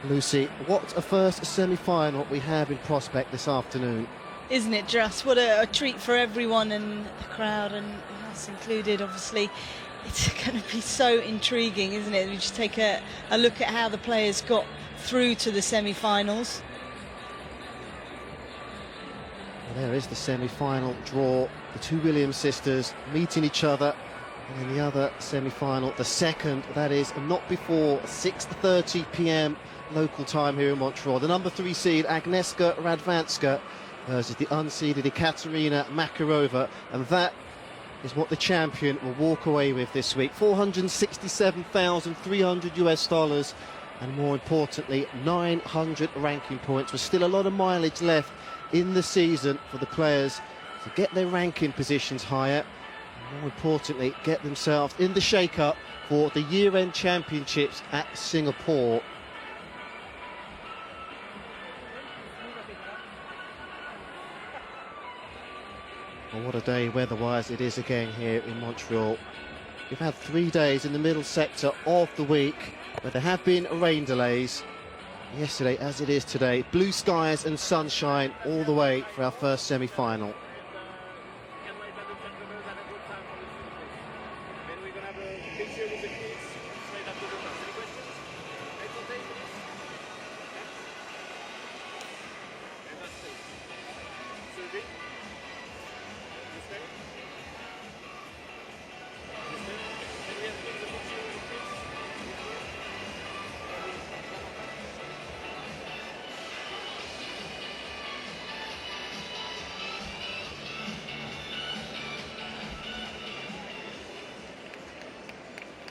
Lucy, what a first semi-final we have in prospect this afternoon. Isn't it just? What a treat for everyone and the crowd, and us included, obviously. It's going to be so intriguing, isn't it? We just take a look at how the players got through to the semi-finals. Well, there is the semi-final draw. The two Williams sisters meeting each other. And then the other semi-final, the second, that is not before 6:30 p.m. local time here in Montreal. The number 3 seed, Agnieszka Radwanska, versus the unseeded Ekaterina Makarova. And that is what the champion will walk away with this week. $467,300 US, and more importantly, 900 ranking points. With still a lot of mileage left in the season for the players to get their ranking positions higher. More importantly, get themselves in the shake-up for the year-end championships at Singapore. Well, what a day weather-wise it is again here in Montreal. We've had 3 days in the middle sector of the week where there have been rain delays. Yesterday, as it is today, blue skies and sunshine all the way for our first semi-final.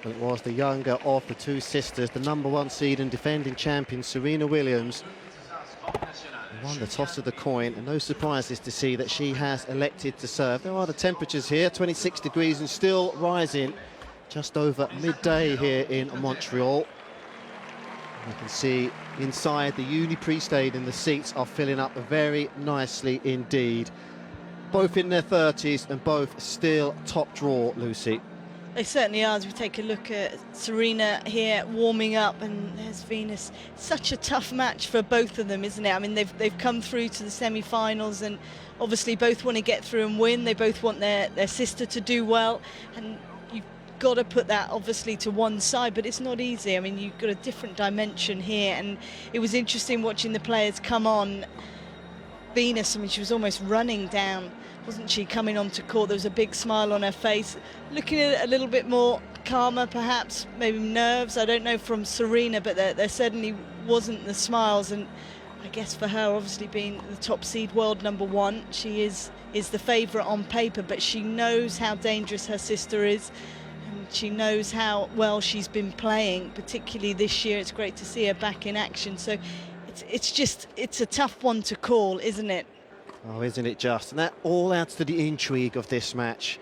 Well, it was the younger of the two sisters, the number 1 seed and defending champion Serena Williams, who won the toss of the coin, and no surprises to see that she has elected to serve. There are the temperatures here, 26 degrees and still rising, just over midday here in Montreal. You can see inside the Uniprix Stadium, the seats are filling up very nicely indeed. Both in their 30s and both still top draw, Lucy. They certainly are. As we take a look at Serena here warming up, and there's Venus. Such a tough match for both of them, isn't it? I mean, they've come through to the semi-finals, and obviously both want to get through and win. They both want their sister to do well, and you've got to put that obviously to one side, but it's not easy. I mean, you've got a different dimension here, and it was interesting watching the players come on. Venus, I mean, she was almost running down, wasn't she, coming onto court? There was a big smile on her face, looking a little bit more calmer, perhaps, maybe nerves, I don't know, from Serena, but there certainly wasn't the smiles. And I guess for her, obviously being the top seed, world number 1, she is the favourite on paper, but she knows how dangerous her sister is, and she knows how well she's been playing, particularly this year. It's great to see her back in action. So it's a tough one to call, isn't it? Oh, isn't it just? And that all adds to the intrigue of this match.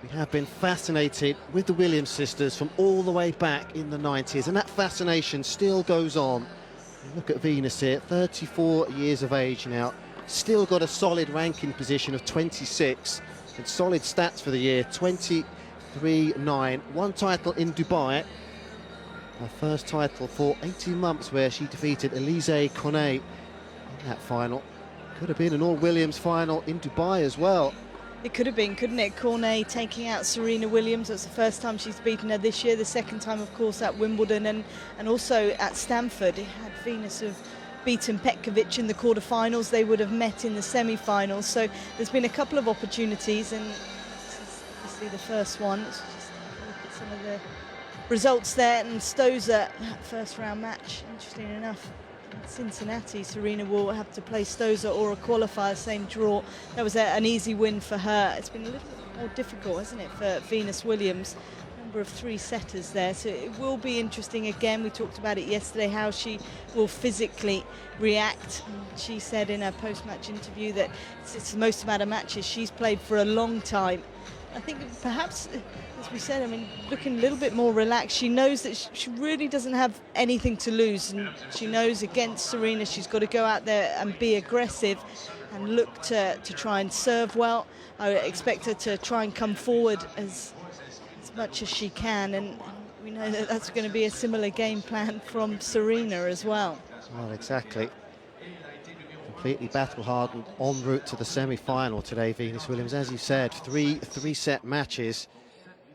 We have been fascinated with the Williams sisters from all the way back in the 90s, and that fascination still goes on. Look at Venus here, 34 years of age now, still got a solid ranking position of 26, and solid stats for the year, 23-9, 1 title in Dubai, her first title for 18 months, where she defeated Elise Cornet in that final. Could have been an all-Williams final in Dubai as well. It could have been, couldn't it? Cornet taking out Serena Williams. That's the first time she's beaten her this year. The second time, of course, at Wimbledon and also at Stamford. It had Venus have beaten Petkovic in the quarterfinals. They would have met in the semi-finals. So there's been a couple of opportunities, and this is obviously the first one. Let's just look at some of the results there. And Stosur, that first round match, interesting enough, Cincinnati, Serena will have to play Stosur or a qualifier, same draw. That was an easy win for her. It's been a little bit more difficult, hasn't it, for Venus Williams? Number of 3 setters there, so it will be interesting again. We talked about it yesterday, how she will physically react. She said in her post-match interview that it's the most amount of matches she's played for a long time. I think perhaps, as we said, I mean, looking a little bit more relaxed. She knows that she really doesn't have anything to lose, and she knows against Serena she's got to go out there and be aggressive and look to try and serve well. I expect her to try and come forward as much as she can, and we know that that's going to be a similar game plan from Serena as well. Well, exactly. Completely battle-hardened en route to the semi-final today, Venus Williams. As you said, three-set matches.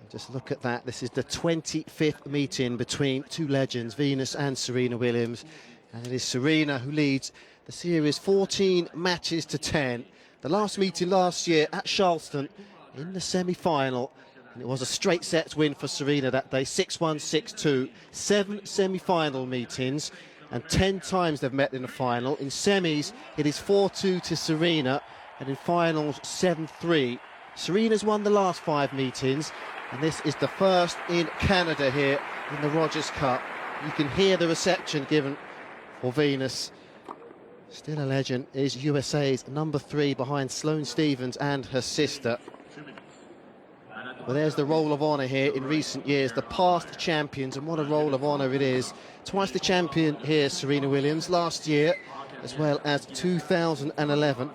And just look at that. This is the 25th meeting between two legends, Venus and Serena Williams. And it is Serena who leads the series 14 matches to 10. The last meeting last year at Charleston in the semi-final. And it was a straight sets win for Serena that day, 6-1, 6-2. 7 semi-final meetings. And 10 times they've met in the final. In semis, it is 4-2 to Serena, and in finals, 7-3. Serena's won the last 5 meetings, and this is the first in Canada here in the Rogers Cup. You can hear the reception given for Venus. Still a legend is USA's number 3 behind Sloane Stephens and her sister. Well, there's the roll of honour here in recent years, the past champions, and what a roll of honour it is. Twice the champion here, Serena Williams, last year, as well as 2011.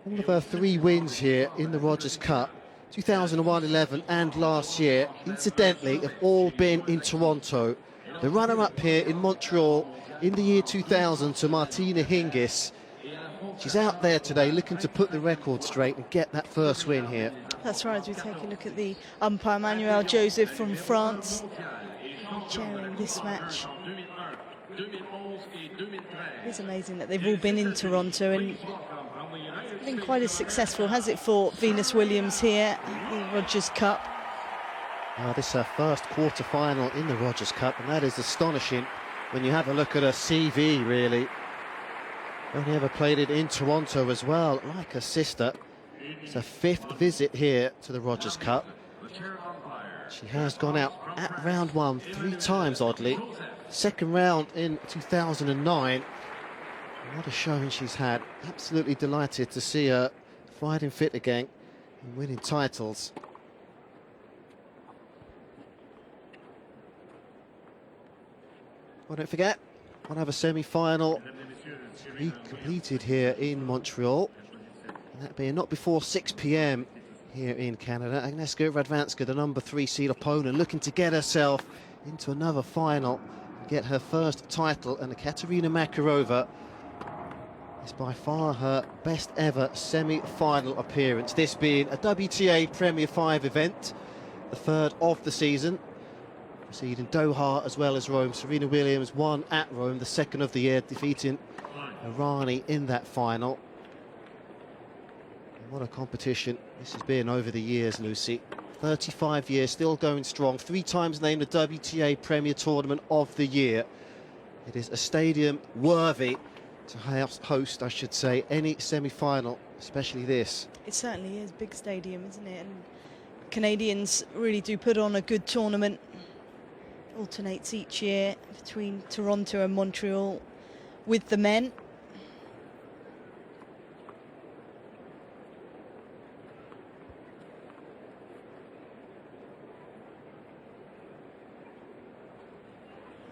All of her 3 wins here in the Rogers Cup, 2001, 11 and last year, incidentally, have all been in Toronto. The runner-up here in Montreal in the year 2000 to Martina Hingis. She's out there today looking to put the record straight and get that first win here. That's right, as we take a look at the umpire, Manuel Joseph from France, chairing this match. It's amazing that they've all been in Toronto, and it's been quite as successful, has it, for Venus Williams here at the Rogers Cup? This is her first quarter-final in the Rogers Cup, and that is astonishing when you have a look at her CV, really. Only ever played it in Toronto as well, like her sister. It's her 5th visit here to the Rogers Cup. She has gone out at round 1 3 times, oddly. Second round in 2009. What a showing she's had. Absolutely delighted to see her fighting fit again and winning titles. Well, don't forget, one other semi-final to be completed here in Montreal. And that being not before 6 p.m. here in Canada. Agnieszka Radwanska, the number 3 seed opponent, looking to get herself into another final and get her first title. And Katerina Makarova is by far her best ever semi-final appearance. This being a WTA Premier 5 event, the 3rd of the season. Proceed in Doha as well as Rome. Serena Williams won at Rome, the 2nd of the year, defeating Irani in that final. What a competition this has been over the years, Lucy. 35 years, still going strong. 3 times named the WTA Premier Tournament of the Year. It is a stadium worthy to host, I should say, any semi-final, especially this. It certainly is. Big stadium, isn't it? And Canadians really do put on a good tournament. Alternates each year between Toronto and Montreal with the men.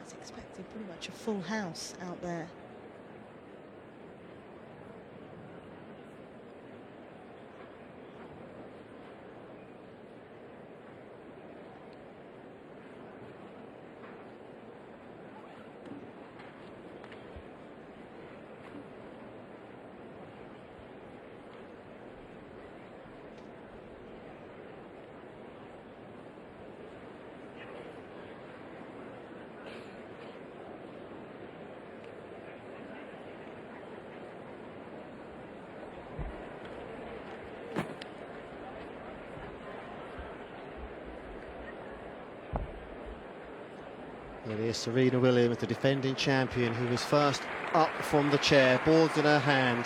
As expected, pretty much a full house out there. It is Serena Williams, the defending champion, who was first up from the chair, boards in her hand.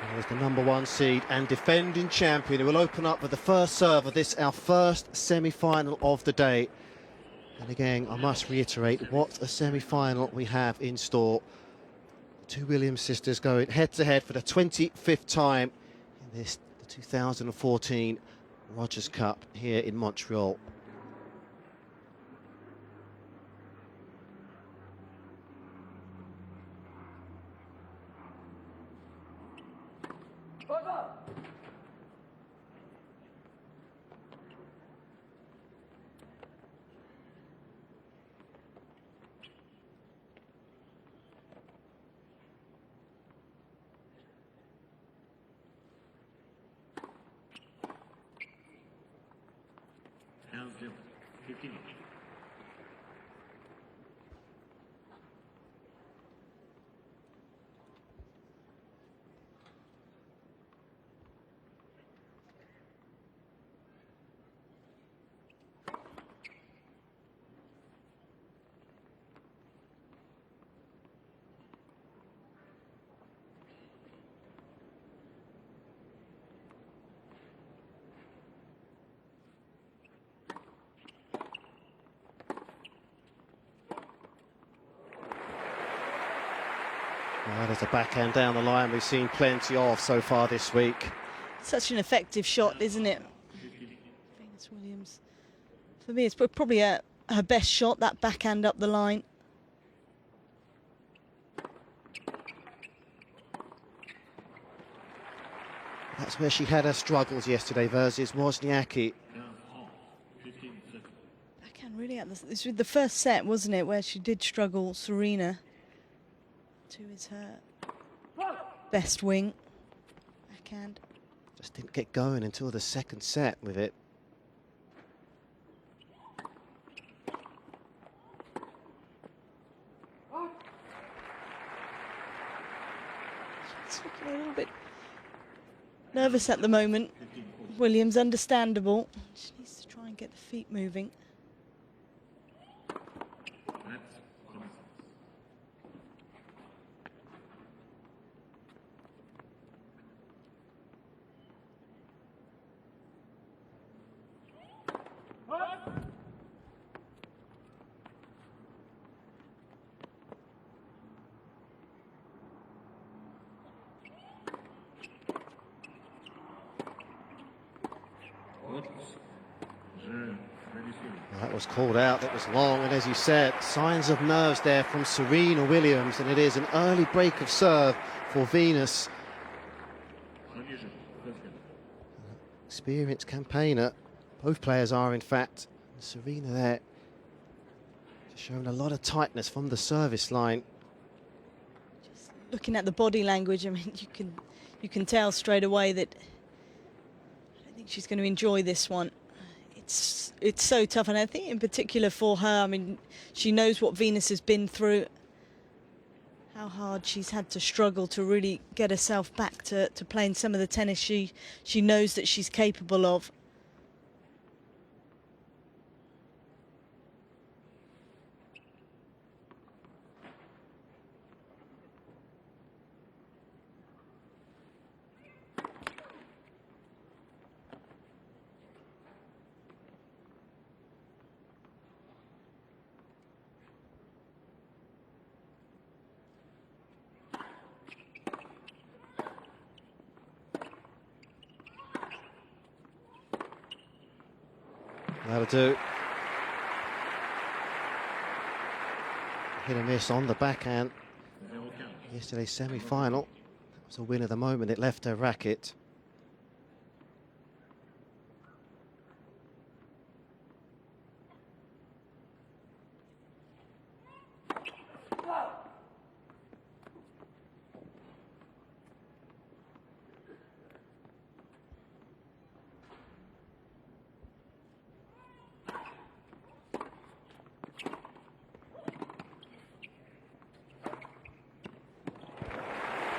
And there's the number 1 seed and defending champion, who will open up with the first serve of this, our first semi-final of the day. And again, I must reiterate, what a semi-final we have in store. 2 Williams sisters going head-to-head for the 25th time in this, the 2014 Rogers Cup here in Montreal. Well, there's a backhand down the line we've seen plenty of so far this week. Such an effective shot, isn't it? Venus Williams. For me, it's probably her best shot, that backhand up the line. That's where she had her struggles yesterday versus Wozniacki. Backhand really at this was the first set, wasn't it, where she did struggle. Serena. 2 is her best wing. Backhand. Just didn't get going until the second set with it. She's looking a little bit nervous at the moment. Williams, understandable. She needs to try and get the feet moving. Well, that was called out, that was long, and as you said, signs of nerves there from Serena Williams, and it is an early break of serve for Venus. Experienced campaigner, both players are in fact. Serena there, just showing a lot of tightness from the service line. Just looking at the body language, I mean, you can tell straight away that I don't think she's going to enjoy this one. It's so tough, and I think in particular for her, I mean, she knows what Venus has been through, how hard she's had to struggle to really get herself back to playing some of the tennis she knows that she's capable of. That'll do. Hit and miss on the backhand. Yesterday's semi-final. That was a win of the moment. It left her racket.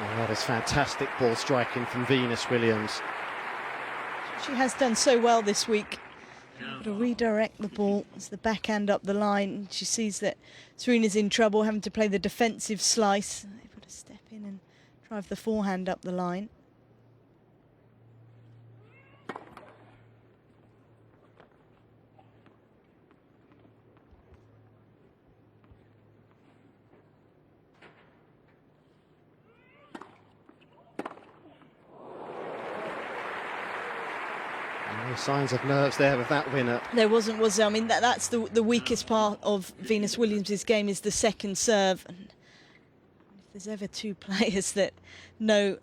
Oh, that is fantastic ball striking from Venus Williams. She has done so well this week. Able to redirect the ball as the backhand up the line. She sees that Serena's in trouble, having to play the defensive slice. Able to step in and drive the forehand up the line. No signs of nerves there with that winner. There wasn't, was there? I mean, that's the weakest part of Venus Williams' game is the second serve. And if there's ever two players that know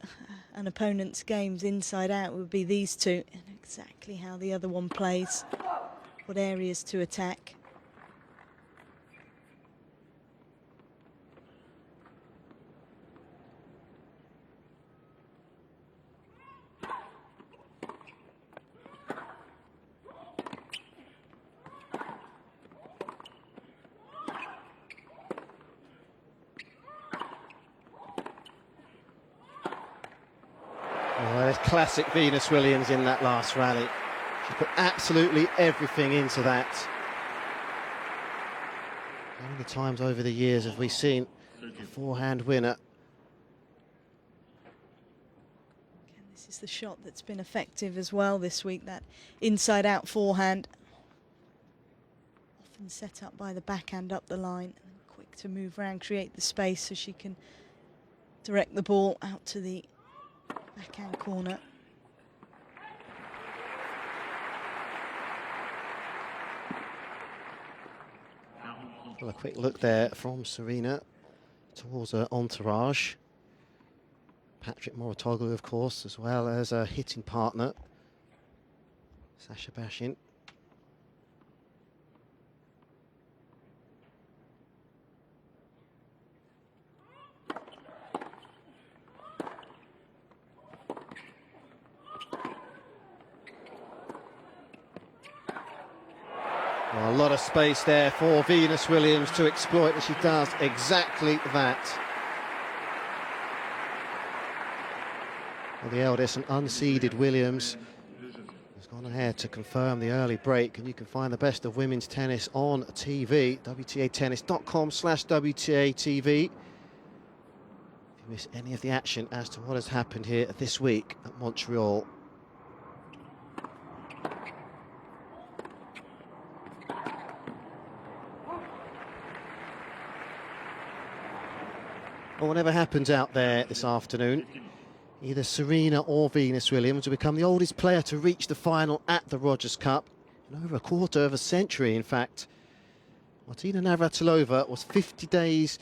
an opponent's games inside out, it would be these two. And exactly how the other one plays, what areas to attack. Oh, there's classic Venus Williams in that last rally. She put absolutely everything into that. How many times over the years have we seen a forehand winner? Again, this is the shot that's been effective as well this week, that inside-out forehand. Often set up by the backhand up the line, and quick to move around, create the space so she can direct the ball out to the backhand corner. Well, a quick look there from Serena towards her entourage. Patrick Mouratoglou, of course, as well as a hitting partner, Sasha Bashin. Well, a lot of space there for Venus Williams to exploit, and she does exactly that. Well, the eldest and unseeded Williams has gone ahead to confirm the early break, and you can find the best of women's tennis on TV, WTAtennis.com/WTA TV. If you miss any of the action as to what has happened here this week at Montreal. Well, whatever happens out there this afternoon, either Serena or Venus Williams will become the oldest player to reach the final at the Rogers Cup in over a quarter of a century, in fact. Martina Navratilova was 50 days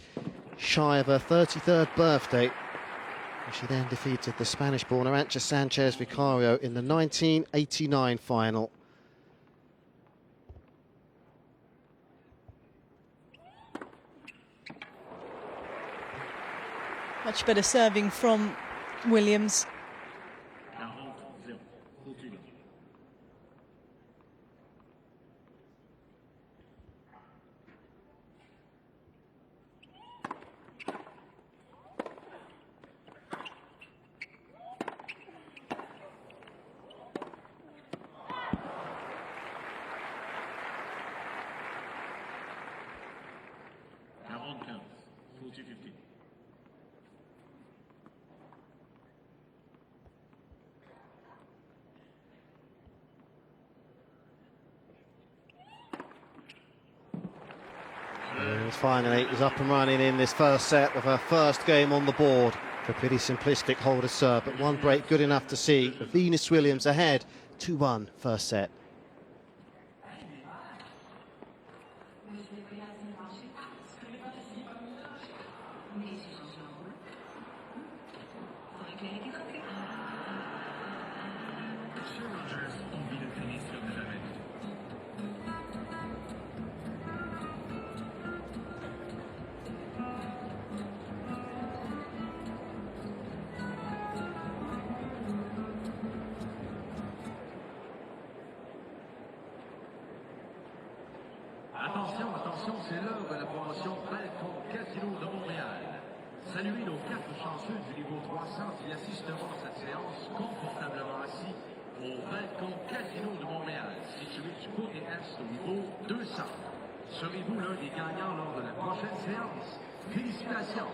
shy of her 33rd birthday. She then defeated the Spanish-born Arantxa Sanchez Vicario in the 1989 final. Much better serving from Williams. Finally, is up and running in this first set with her first game on the board. A pretty simplistic holder serve, but one break good enough to see Venus Williams ahead 2-1 first set. Attention, c'est l'heure de la promotion Balcon Casino de Montréal. Saluez nos 4 chanceux du niveau 300 qui assisteront à cette séance confortablement assis au Balcon Casino de Montréal, situé du côté est au niveau 200. Serez-vous l'un des gagnants lors de la prochaine séance? Félicitations!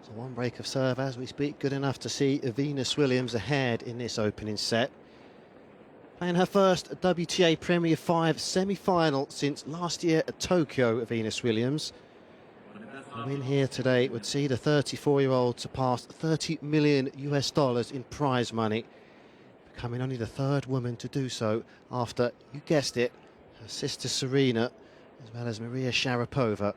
So one break of serve as we speak, good enough to see Venus Williams ahead in this opening set. Playing her first WTA Premier 5 semi-final since last year at Tokyo, Venus Williams. A win here today would see the 34-year-old surpass $30 million in prize money. becoming only the third woman to do so after, you guessed it, her sister Serena, as well as Maria Sharapova.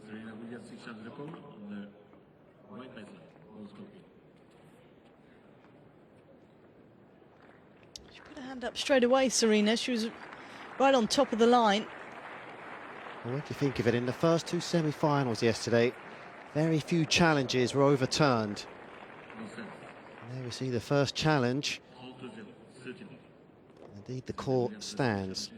Serena Williams exchange the call on the white baseline. Ball's copy. She put her hand up straight away, Serena. She was right on top of the line. Well, what do you think of it? In the first two semi-finals yesterday, very few challenges were overturned. No sense. And there we see the first challenge. 30-0, 30. Indeed, the court stands.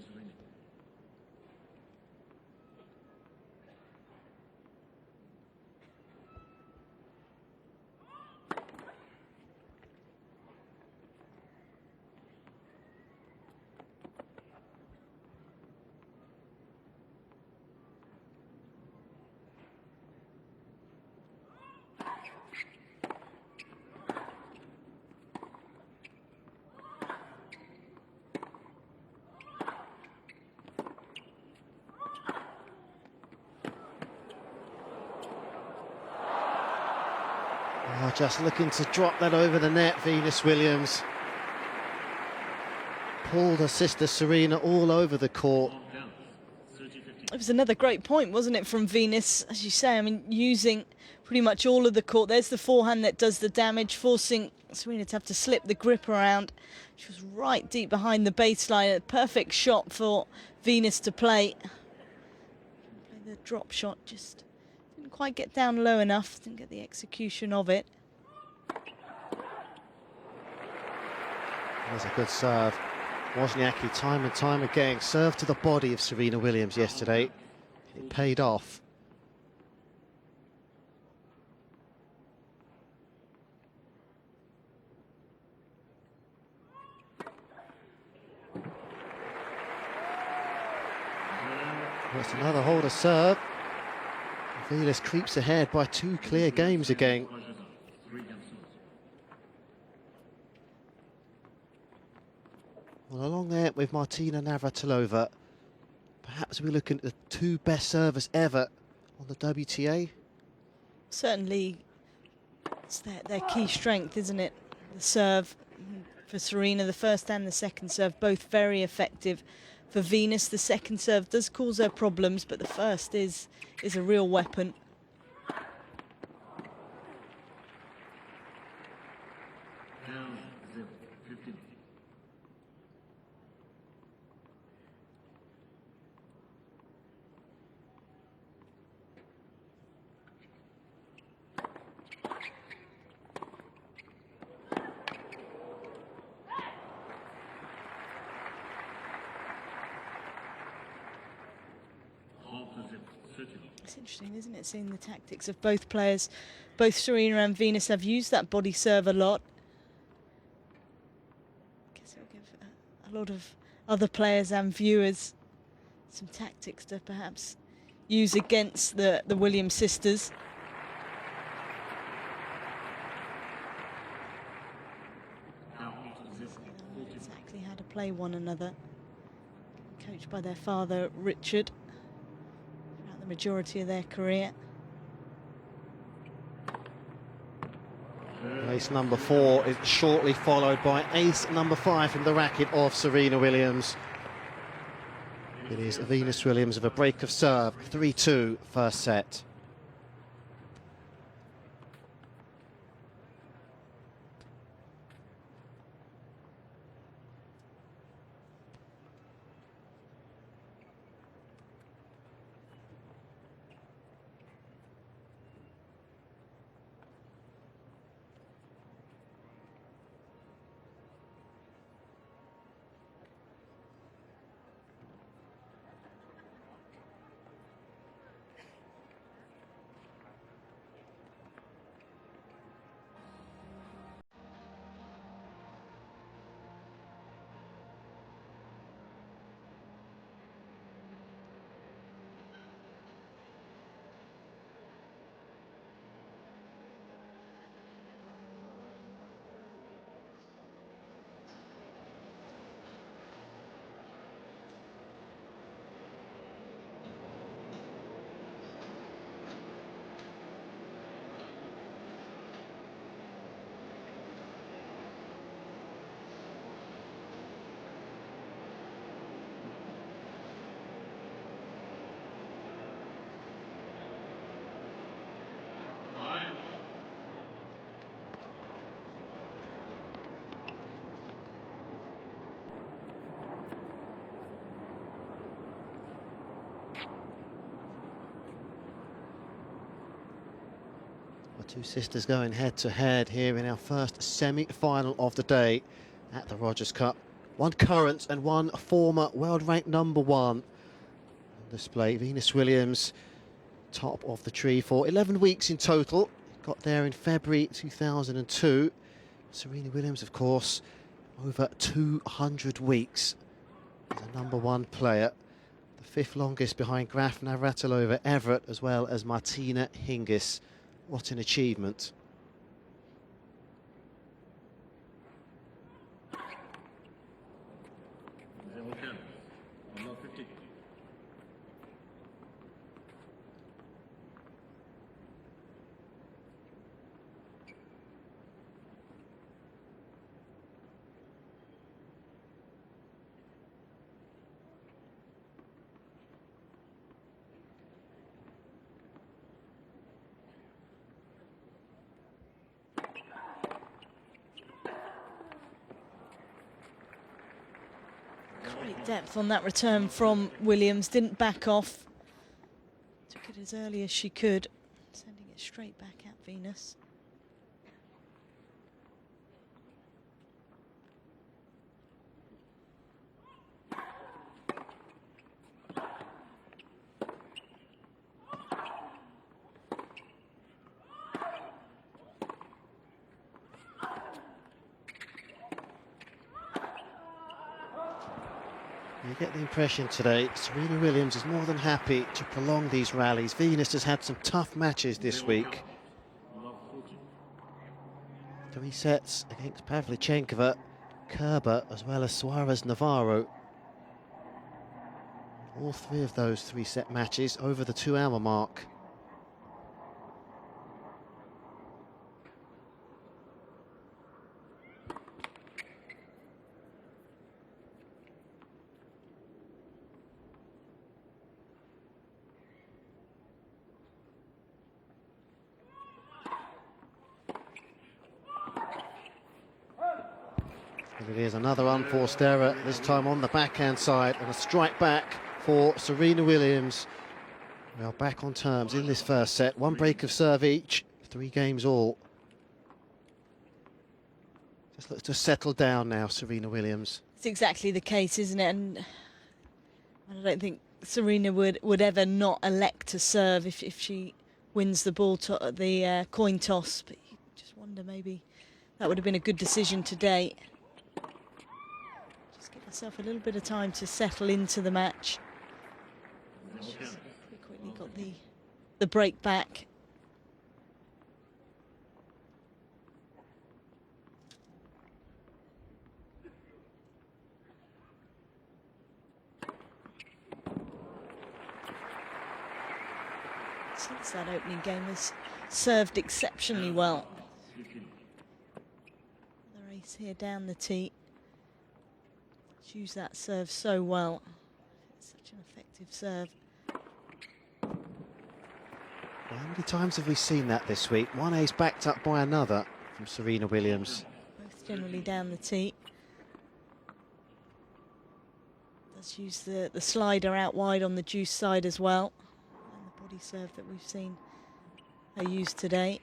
Oh, just looking to drop that over the net, Venus Williams. Pulled her sister Serena all over the court. It was another great point, wasn't it, from Venus? As you say, I mean, using pretty much all of the court. There's the forehand that does the damage, forcing Serena to have to slip the grip around. She was right deep behind the baseline. A perfect shot for Venus to play. The drop shot just didn't quite get down low enough, didn't get the execution of it. There's a good serve. Wozniacki time and time again served to the body of Serena Williams yesterday. It paid off. That's another hold of serve. Venus creeps ahead by 2 clear games again. Well, along there with Martina Navratilova, perhaps we're looking at the 2 best servers ever on the WTA. Certainly, it's their key strength, isn't it? The serve for Serena, the first and the second serve, both very effective. For Venus, the second serve does cause her problems, but the first is a real weapon. It's interesting, isn't it, seeing the tactics of both players. Both Serena and Venus have used that body serve a lot. I guess it'll give a lot of other players and viewers some tactics to perhaps use against the Williams sisters. Exactly how to play one another. Coached by their father, Richard, throughout the majority of their career. Ace number 4 is shortly followed by ace number 5 from the racket of Serena Williams. It is Venus Williams with a break of serve, 3-2 first set. The two sisters going head-to-head here in our first semi-final of the day at the Rogers Cup. One current and one former world-ranked #1 on display. Venus Williams, top of the tree for 11 weeks in total. Got there in February 2002. Serena Williams, of course, over 200 weeks as a #1 player. The fifth longest behind Graf Navratilova Everett, as well as Martina Hingis. What an achievement. Great depth on that return from Williams, didn't back off. Took it as early as she could, sending it straight back at Venus. You get the impression today Serena Williams is more than happy to prolong these rallies. Venus has had some tough matches this week. 3 sets against Pavlyuchenkova, Kerber, as well as Suarez Navarro. All 3 of those 3-set matches over the 2-hour mark. And it is another unforced error, this time on the backhand side, and a strike back for Serena Williams. We are back on terms in this first set. 1 break of serve each, 3 games all. Just looks to settle down now, Serena Williams. It's exactly the case, isn't it? And I don't think Serena would ever not elect to serve if she wins the the coin toss. But you just wonder, maybe that would have been a good decision today. Just give herself a little bit of time to settle into the match. She's quickly got the break back. Since that opening game has served exceptionally well. The race here down the tee. She's used that serve so well. It's such an effective serve. How many times have we seen that this week? One ace backed up by another from Serena Williams. Both generally down the tee. Does use the slider out wide on the juice side as well. And the body serve that we've seen her use today.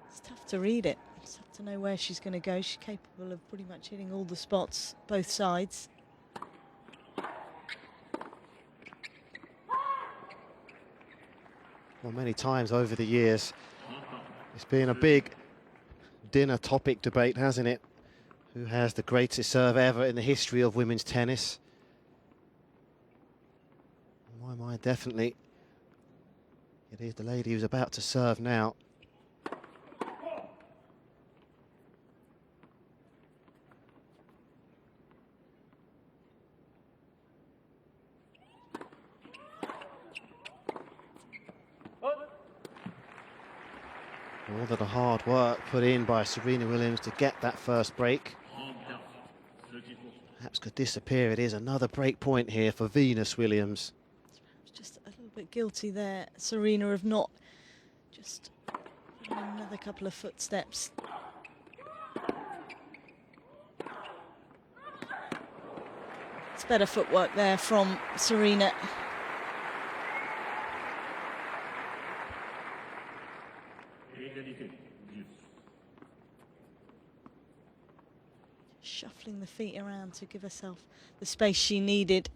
It's tough to read it. It's tough to know where she's going to go. She's capable of pretty much hitting all the spots, both sides. Well, many times over the years, it's been a big dinner topic debate, hasn't it? Who has the greatest serve ever in the history of women's tennis? In my mind, definitely, it is the lady who's about to serve now. All of the hard work put in by Serena Williams to get that first break perhaps could disappear. It is another break point here for Venus Williams. Just a little bit guilty there, Serena, of not just putting in another couple of footsteps. It's better footwork there from Serena. Shuffling the feet around to give herself the space she needed.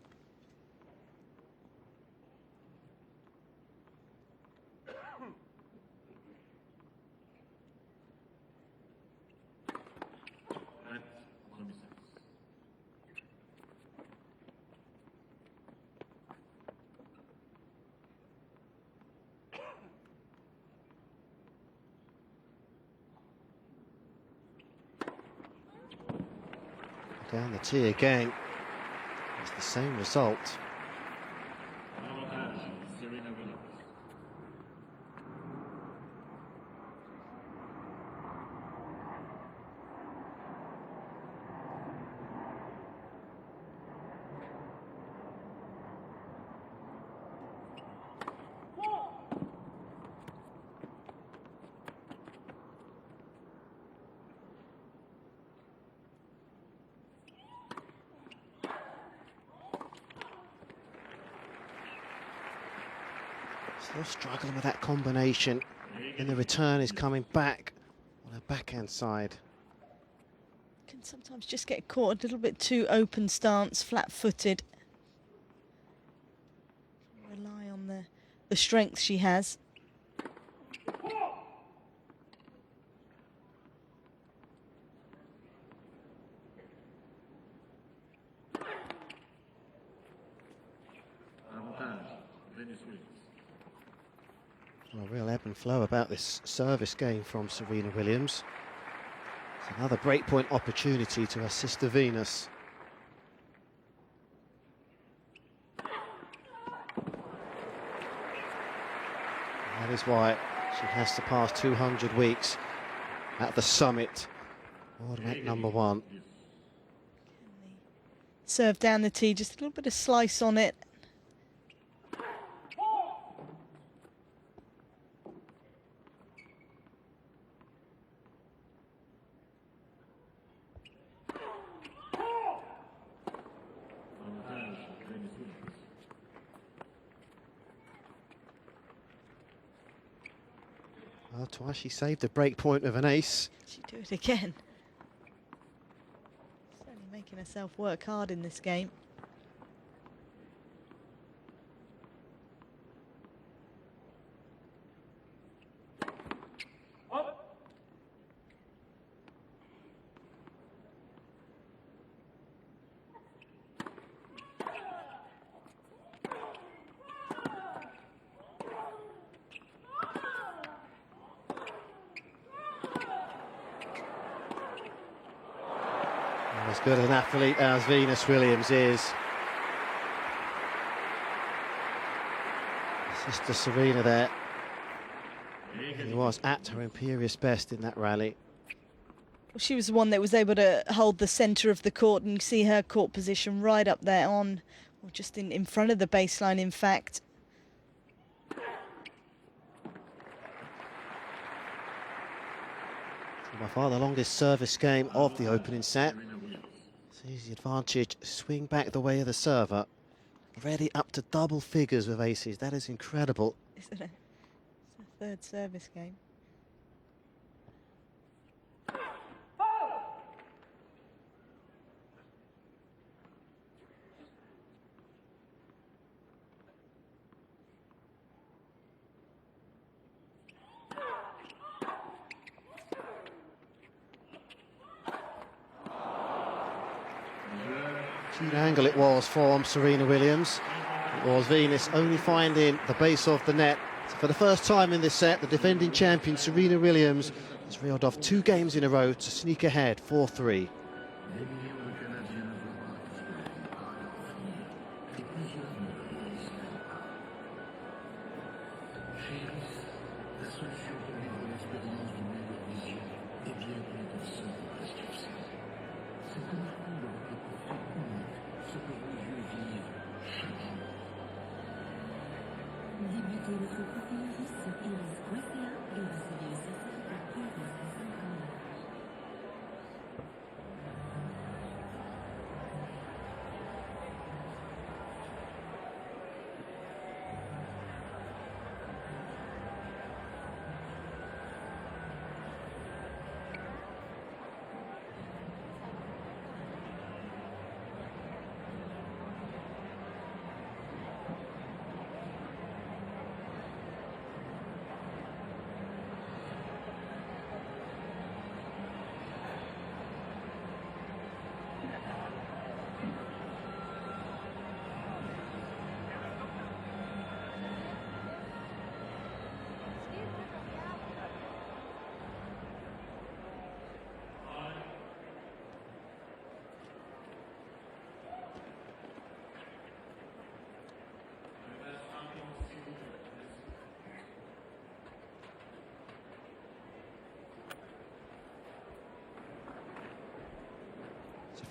Down the tee again. It's the same result. Serena Williams. Still struggling with that combination, and the return is coming back on her backhand side. Can sometimes just get caught a little bit too open stance, flat-footed. Rely on the strength she has. Well, a real ebb and flow about this service game from Serena Williams. It's another breakpoint opportunity to her sister Venus. That is why she has to pass 200 weeks at the summit. World rank #1. Serve down the tee, just a little bit of slice on it. Well, twice she saved the break point of an ace. She'd do it again. Certainly making herself work hard in this game. As good an athlete as Venus Williams is. Sister Serena there. He was at her imperious best in that rally. Well, she was the one that was able to hold the centre of the court, and you see her court position right up there on, or just in front of the baseline, in fact. By far the longest service game of the opening set. Sees the advantage swing back the way of the server. Already up to double figures with aces. That is incredible. Isn't it? It's a third service game. Keen angle it was from Serena Williams. It was Venus only finding the base of the net. So for the first time in this set, the defending champion Serena Williams has reeled off 2 games in a row to sneak ahead 4-3.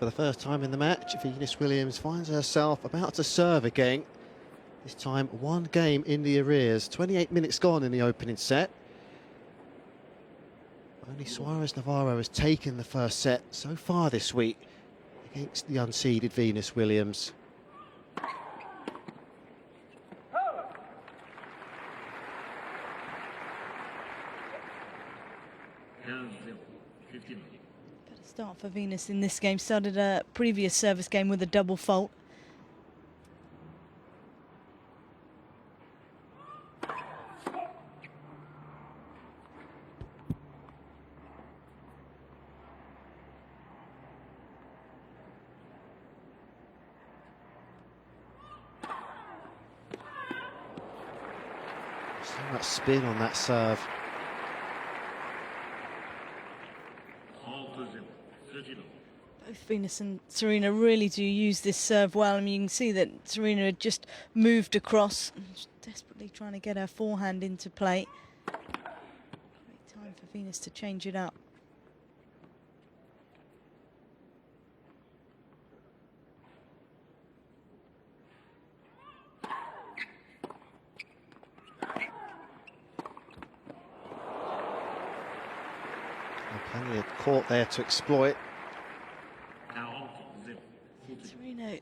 For the first time in the match, Venus Williams finds herself about to serve again. This time, one game in the arrears. 28 minutes gone in the opening set. Only Suarez Navarro has taken the first set so far this week against the unseeded Venus Williams. Better start for Venus in this game. Started a previous service game with a double fault. So much spin on that serve. Both Venus and Serena really do use this serve well. I mean, you can see that Serena had just moved across, desperately trying to get her forehand into play. Great time for Venus to change it up. Plenty of court there to exploit. Serena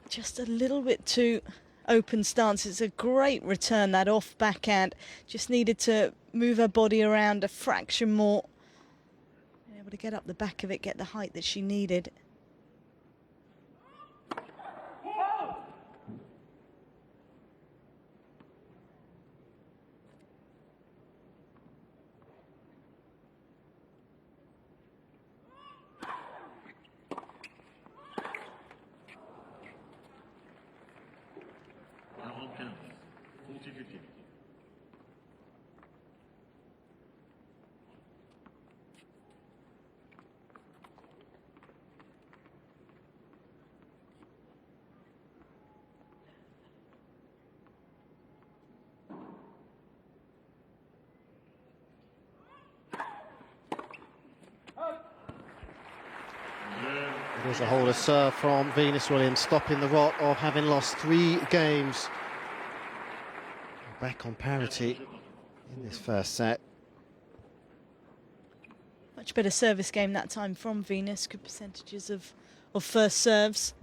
just a little bit too open stance. It's a great return, that off backhand. Just needed to move her body around a fraction more. Been able to get up the back of it, get the height that she needed. There's a holder serve from Venus Williams, stopping the rot of having lost 3 games. Back on parity in this first set. Much better service game that time from Venus. Good percentages of first serves.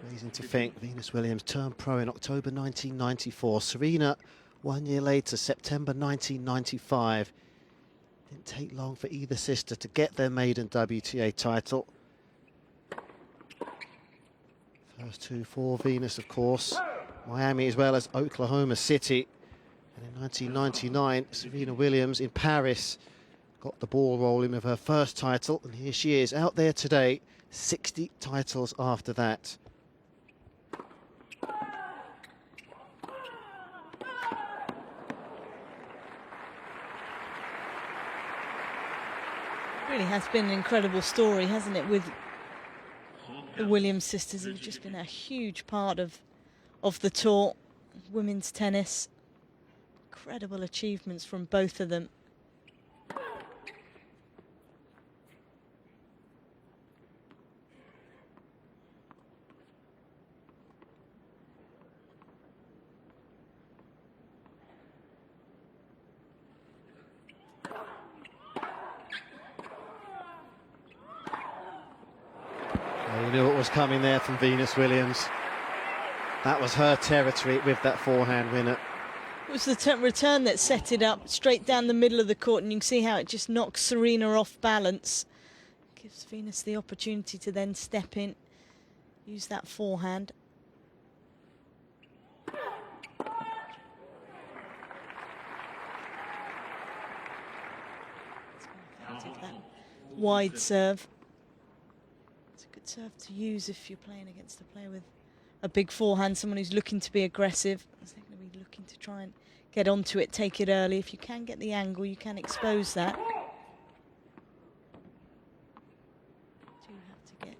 Amazing to think Venus Williams turned pro in October 1994. Serena 1 year later, September 1995. Didn't take long for either sister to get their maiden WTA title. First 2 for Venus, of course. Miami as well as Oklahoma City. And in 1999, Serena Williams in Paris got the ball rolling with her first title. And here she is out there today, 60 titles after that. Really has been an incredible story, hasn't it, with the Williams sisters, who've just been a huge part of the tour. Women's tennis, incredible achievements from both of them. You knew what was coming there from Venus Williams. That was her territory with that forehand winner. It was the return that set it up straight down the middle of the court, and you can see how it just knocks Serena off balance. Gives Venus the opportunity to then step in, use that forehand. That wide serve. It's a good serve to use if you're playing against a player with a big forehand, someone who's looking to be aggressive. They're going to be looking to try and get onto it, take it early. If you can get the angle, you can expose that. You do have to get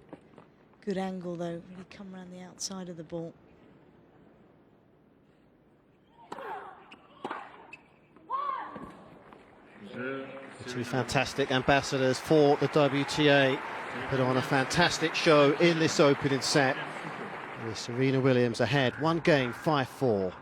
Good angle though, really come around the outside of the ball. The two fantastic ambassadors for the WTA put on a fantastic show in this opening set, with Serena Williams ahead, one game, 5-4.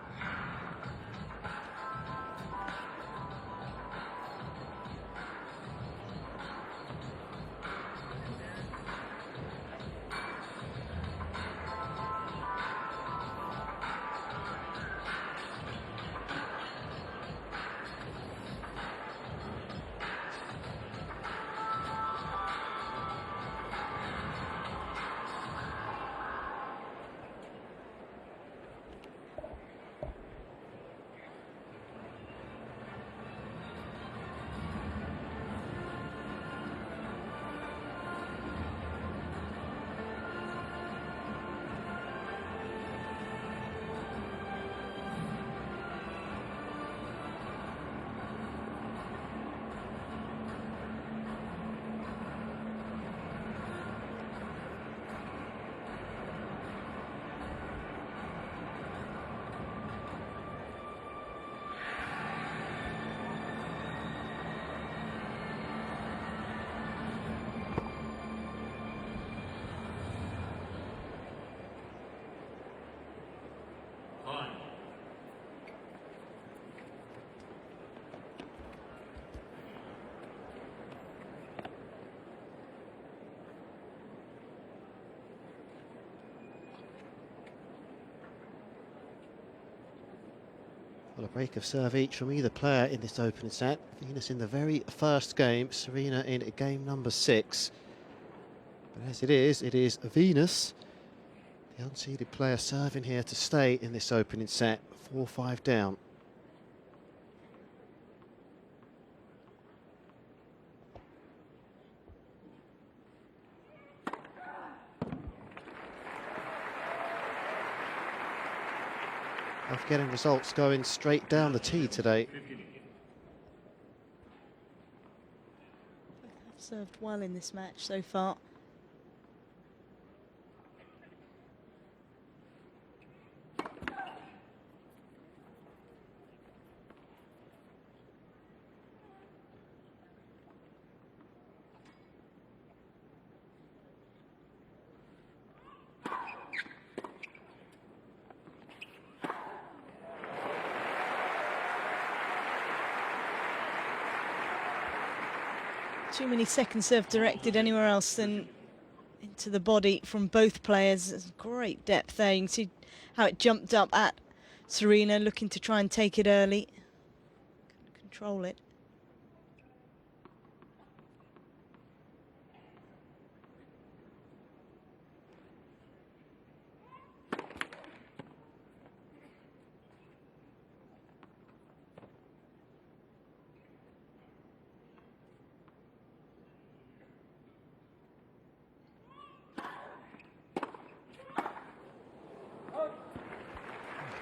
Well, a break of serve each from either player in this opening set. Venus in the very first game, Serena in game number 6. But as it is Venus, the unseeded player, serving here to stay in this opening set, 4-5 down. Of getting results going straight down the tee today. Both have served well in this match so far. Too many second serve directed anywhere else than into the body from both players. There's great depth there. You can see how it jumped up at Serena, looking to try and take it early. Couldn't control it.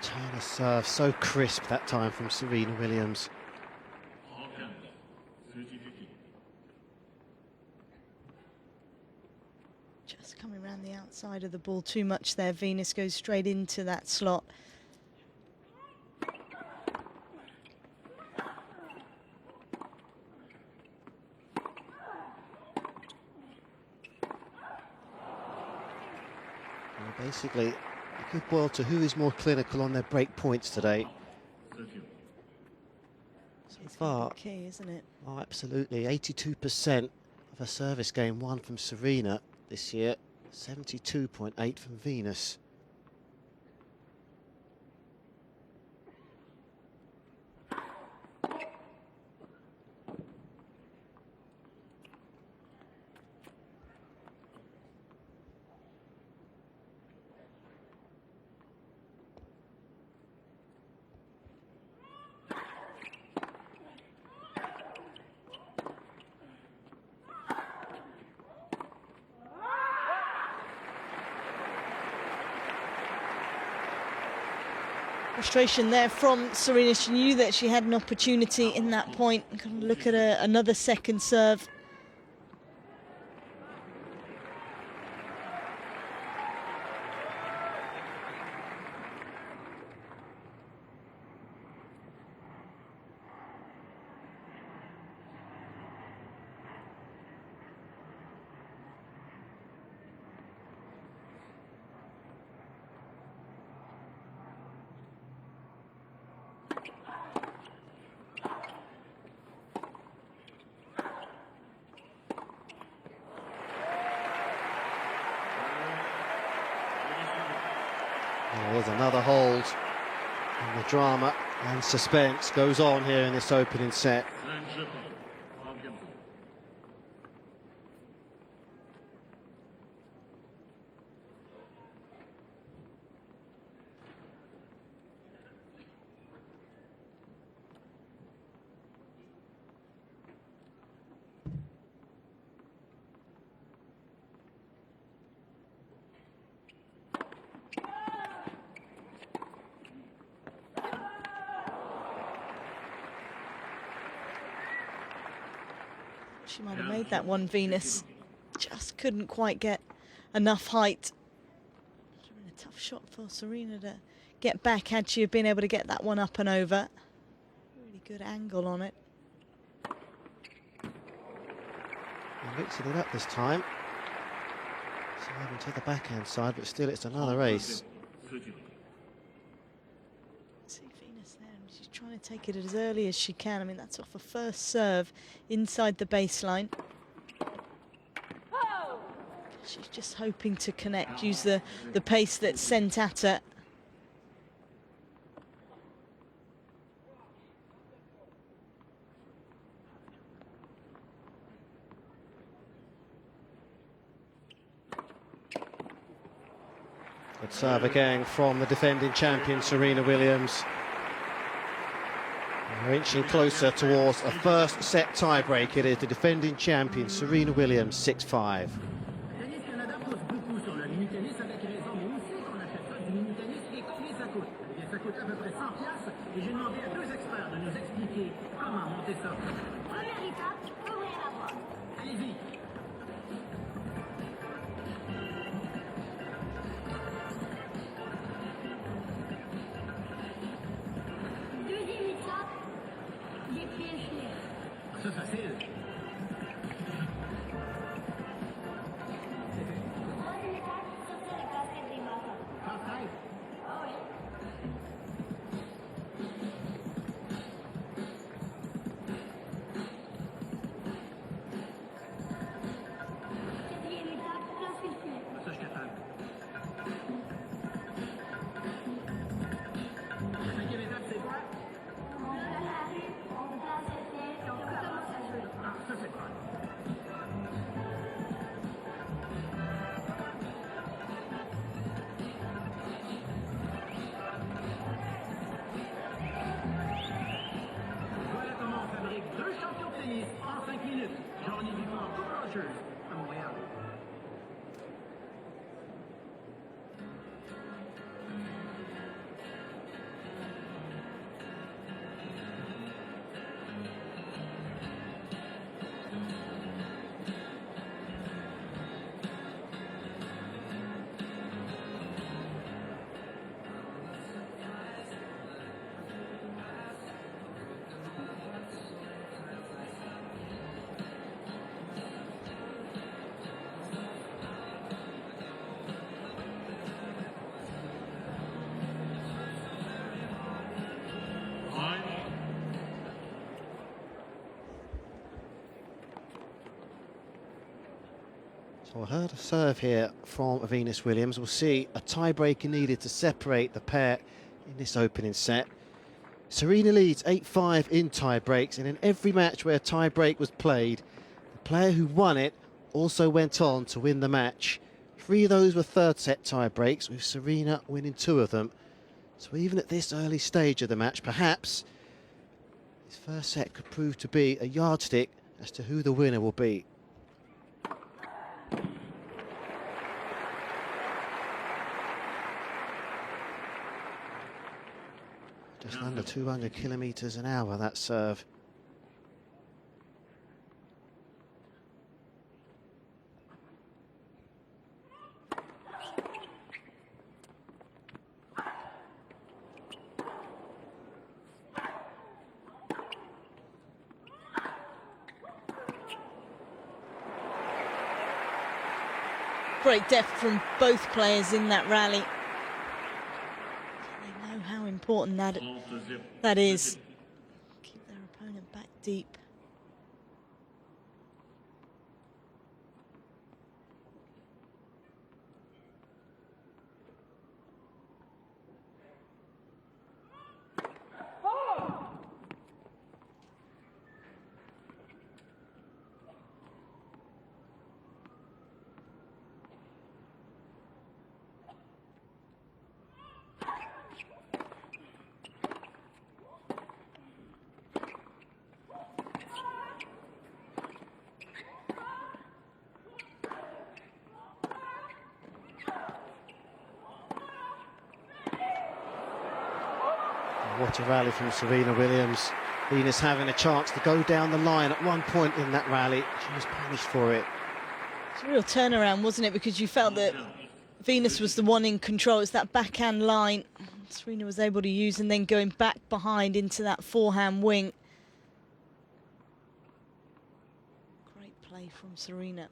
China's serve so crisp that time from Serena Williams. Just coming around the outside of the ball too much there. Venus goes straight into that slot. Well, basically, it could boil to who is more clinical on their break points today. So It's far, key, isn't it? oh, absolutely, 82% of a service game won from Serena this year, 72.8 from Venus. Frustration there from Serena. She knew that she had an opportunity in that point. Look at another second serve. there's another hold. And the drama and suspense goes on here in this opening set. She might have made that one, Venus. Just couldn't quite get enough height. It's been a tough shot for Serena to get back had she have been able to get that one up and over. Really good angle on it. Mixing it up this time. Serving to the backhand side, but still it's another ace. See Venus there, and she's trying to take it as early as she can. I mean, that's off a first serve inside the baseline. She's just hoping to connect, use the pace that's sent at her. Good serve again from the defending champion Serena Williams. We're inching closer towards a first set tiebreak. It is the defending champion Serena Williams, 6-5. So a herd of serve here from Venus Williams. We'll see a tiebreaker needed to separate the pair in this opening set. Serena leads 8-5 in tiebreaks, and in every match where a tiebreak was played, the player who won it also went on to win the match. 3 of those were third set tiebreaks, with Serena winning 2 of them. So even at this early stage of the match, perhaps this first set could prove to be a yardstick as to who the winner will be. Just under 200 kilometres an hour, that serve. Great depth from both players in that rally. They know how important that is. Keep their opponent back deep. What a rally from Serena Williams. Venus having a chance to go down the line at one point in that rally. She was punished for it. It's a real turnaround, wasn't it? Because you felt that Venus was the one in control. It's that backhand line Serena was able to use, and then going back behind into that forehand wing. Great play from Serena.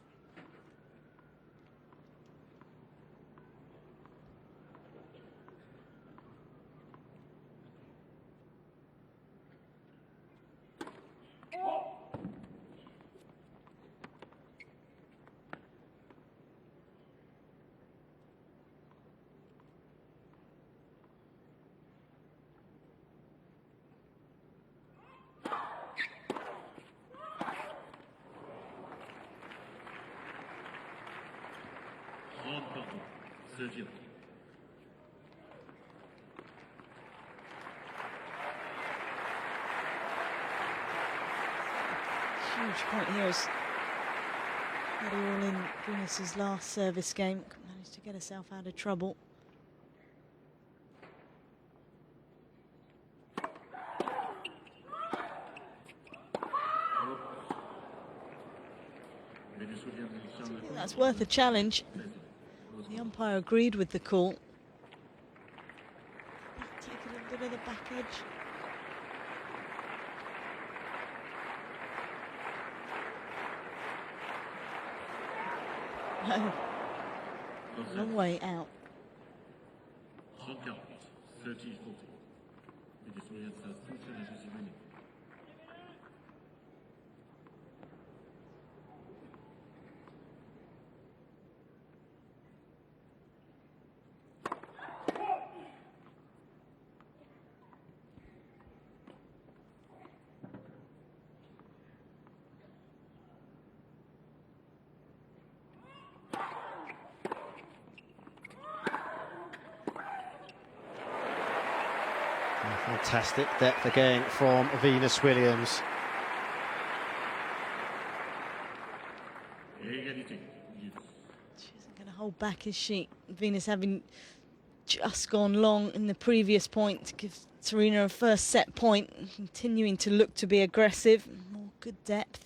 Huge point here as had all in Venus's last service game. Managed to get herself out of trouble. I think that's worth a challenge. The umpire agreed with the call. Take a little bit of the back edge. No. Long way out. Fantastic depth again from Venus Williams. She isn't going to hold back, is she? Venus having just gone long in the previous point to give Serena a first set point, continuing to look to be aggressive. More good depth.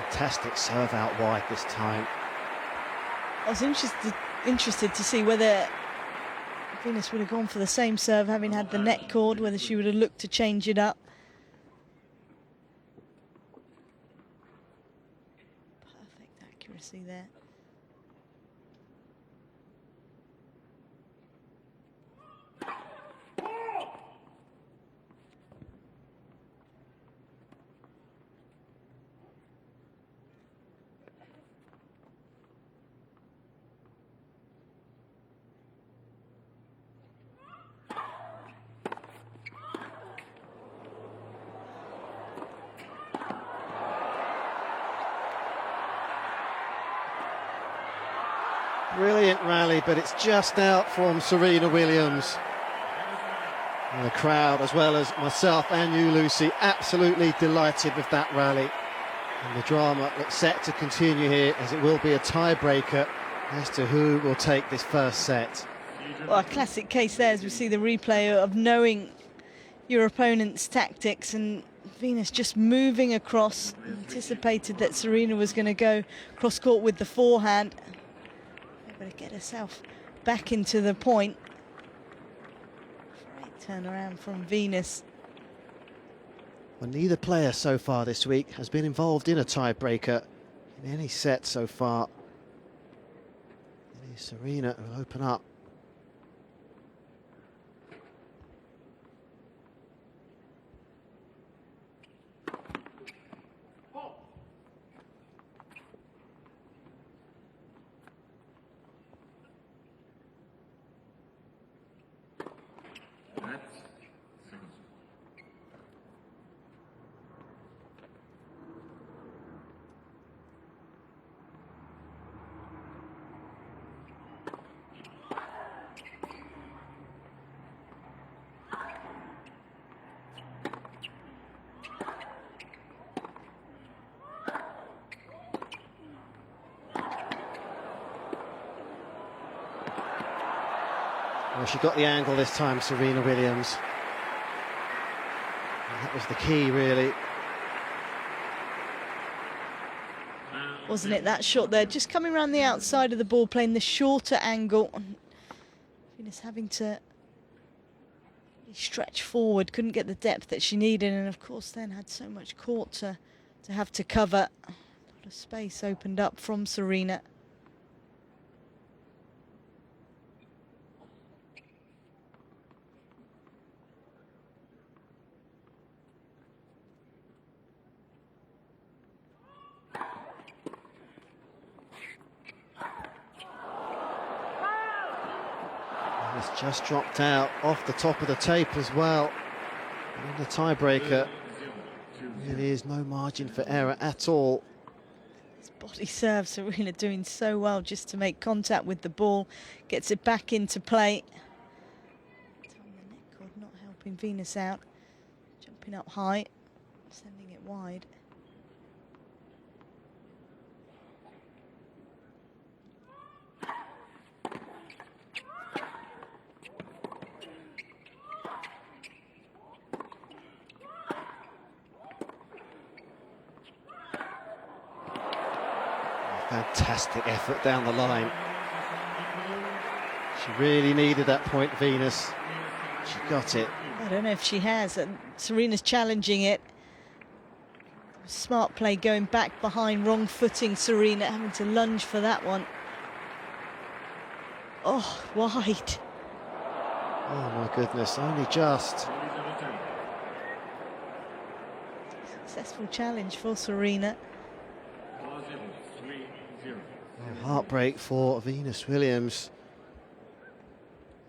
Fantastic serve out wide this time. I was interested to see whether Venus would have gone for the same serve, having had the net cord, whether she would have looked to change it up. Perfect accuracy there. Brilliant rally, but it's just out from Serena Williams. And the crowd, as well as myself and you, Lucy, absolutely delighted with that rally. And the drama looks set to continue here, as it will be a tiebreaker as to who will take this first set. Well, a classic case there, as we see the replay of knowing your opponent's tactics, and Venus just moving across, anticipated that Serena was going to go cross-court with the forehand. Able to get herself back into the point. Great turnaround from Venus. Well, neither player so far this week has been involved in a tiebreaker in any set so far. It is Serena who will open up. Well, she got the angle this time, Serena Williams. And that was the key, really. Wasn't it, that shot there? Just coming around the outside of the ball, playing the shorter angle. Venus having to stretch forward, couldn't get the depth that she needed, and of course then had so much court to have to cover. A lot of space opened up from Serena. It's just dropped out off the top of the tape as well. And in the tiebreaker, really is no margin for error at all. This body serve, Serena doing so well just to make contact with the ball, gets it back into play. The neck cord not helping Venus out, jumping up high, sending it wide. Fantastic effort down the line. She really needed that point, Venus. She got it. I don't know if she has. Serena's challenging it. Smart play going back behind, wrong footing Serena, having to lunge for that one. Oh, wide. Oh my goodness, only just. Successful challenge for Serena. Heartbreak for Venus Williams.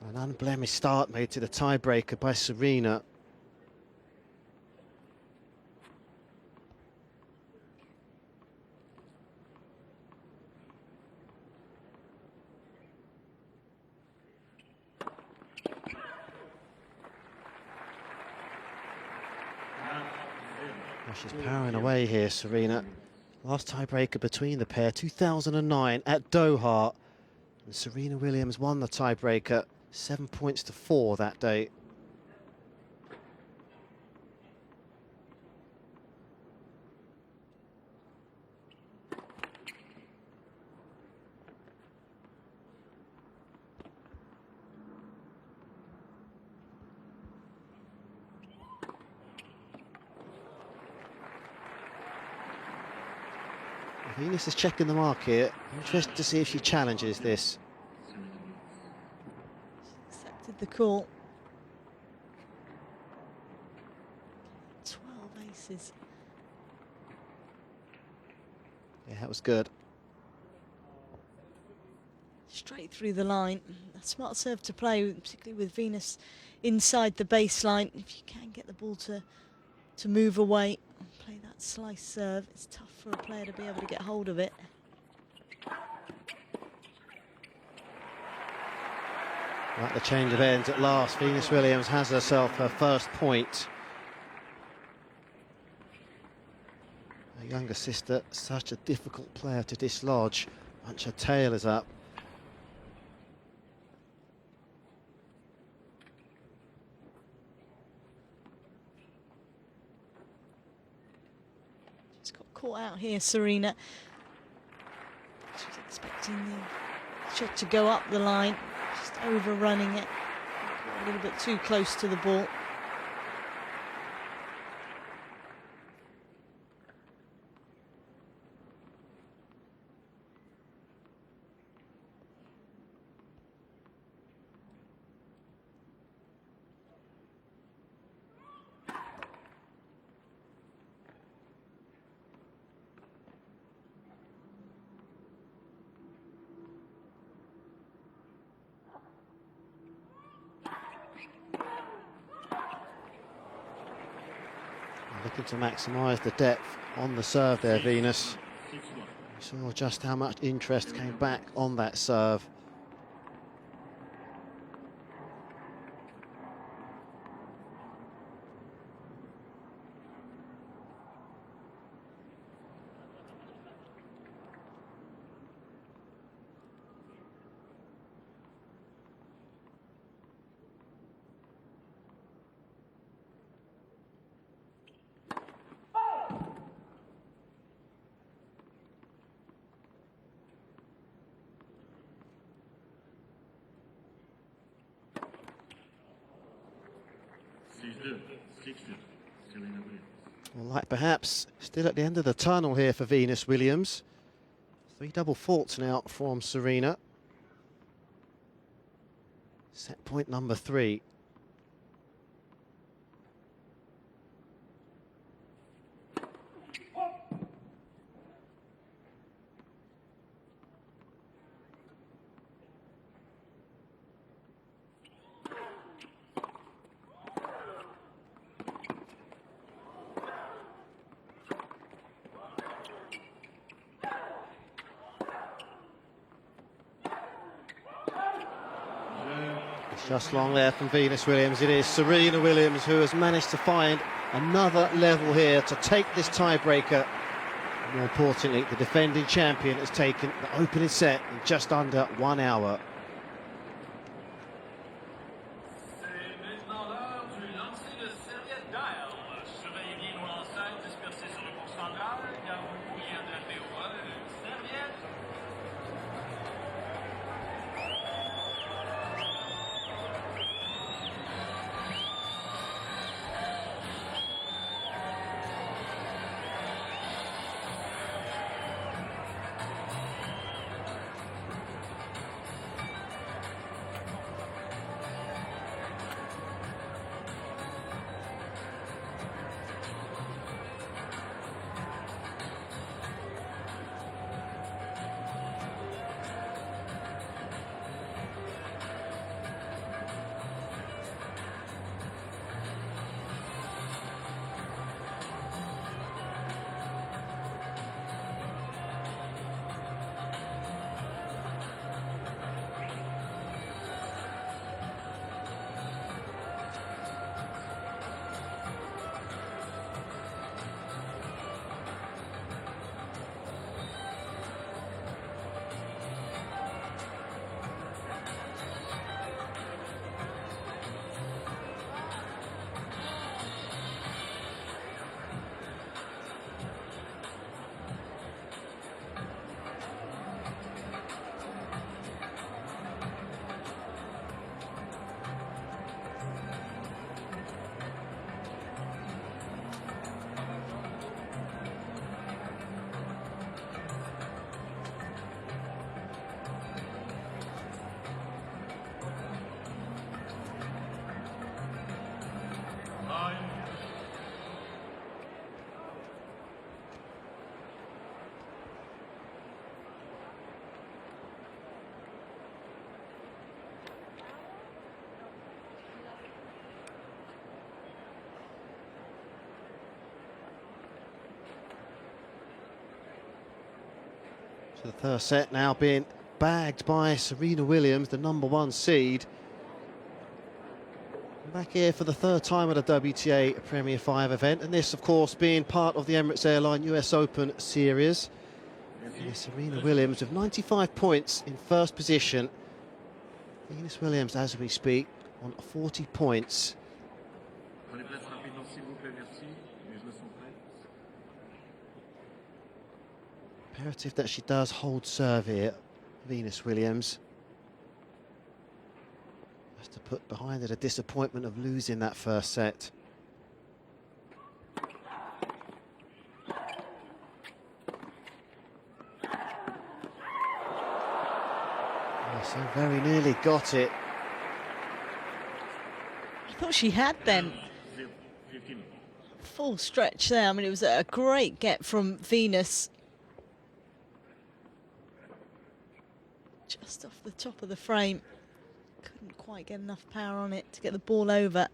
An unblemished start made to the tiebreaker by Serena. Well, she's powering away here, Serena. Last tiebreaker between the pair, 2009 at Doha. And Serena Williams won the tiebreaker, 7 points to 4 that day. Venus is checking the mark here. Interested to see if she challenges this. Accepted the call. 12 aces. Yeah, that was good. Straight through the line. A smart serve to play, particularly with Venus inside the baseline. If you can get the ball to move away and play that slice serve, it's tough for a player to be able to get hold of it. Right, the change of ends at last. Venus Williams has herself her first point. Her younger sister, such a difficult player to dislodge once her tail is up. She's got caught out here, Serena. She's expecting the shot to go up the line, just overrunning it. A little bit too close to the ball. Looking to maximise the depth on the serve there, Venus. You saw just how much interest came back on that serve. 6-2. 6-2. Serena Williams. Well, like perhaps still at the end of the tunnel here for Venus Williams. 3 double faults now from Serena. Set point number 3. Just long there from Venus Williams. It is Serena Williams who has managed to find another level here to take this tiebreaker. More importantly, the defending champion has taken the opening set in just under 1 hour. So the third set now being bagged by Serena Williams, the #1 seed. Back here for the 3rd time at a WTA Premier 5 event, and this of course being part of the Emirates Airline US Open Series. And Serena Williams with 95 points in first position. Venus Williams, as we speak, on 40 points. Imperative that she does hold serve here, Venus Williams. Has to put behind it a disappointment of losing that first set. Oh, so very nearly got it. I thought she had then. Full stretch there. I mean, it was a great get from Venus. Just off the top of the frame. Couldn't quite get enough power on it to get the ball over.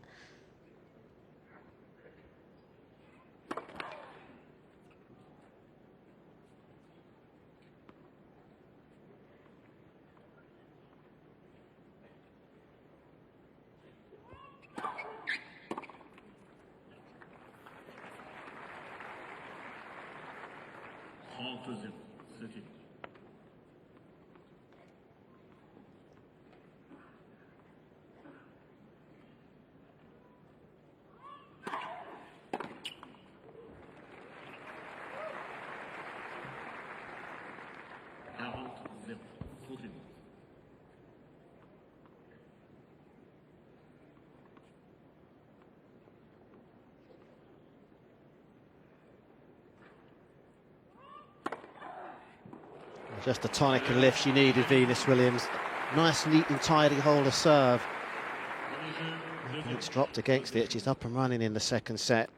Just the tonic and lift she needed, Venus Williams. Nice, neat and tidy hold of serve. No points dropped against it. She's up and running in the second set.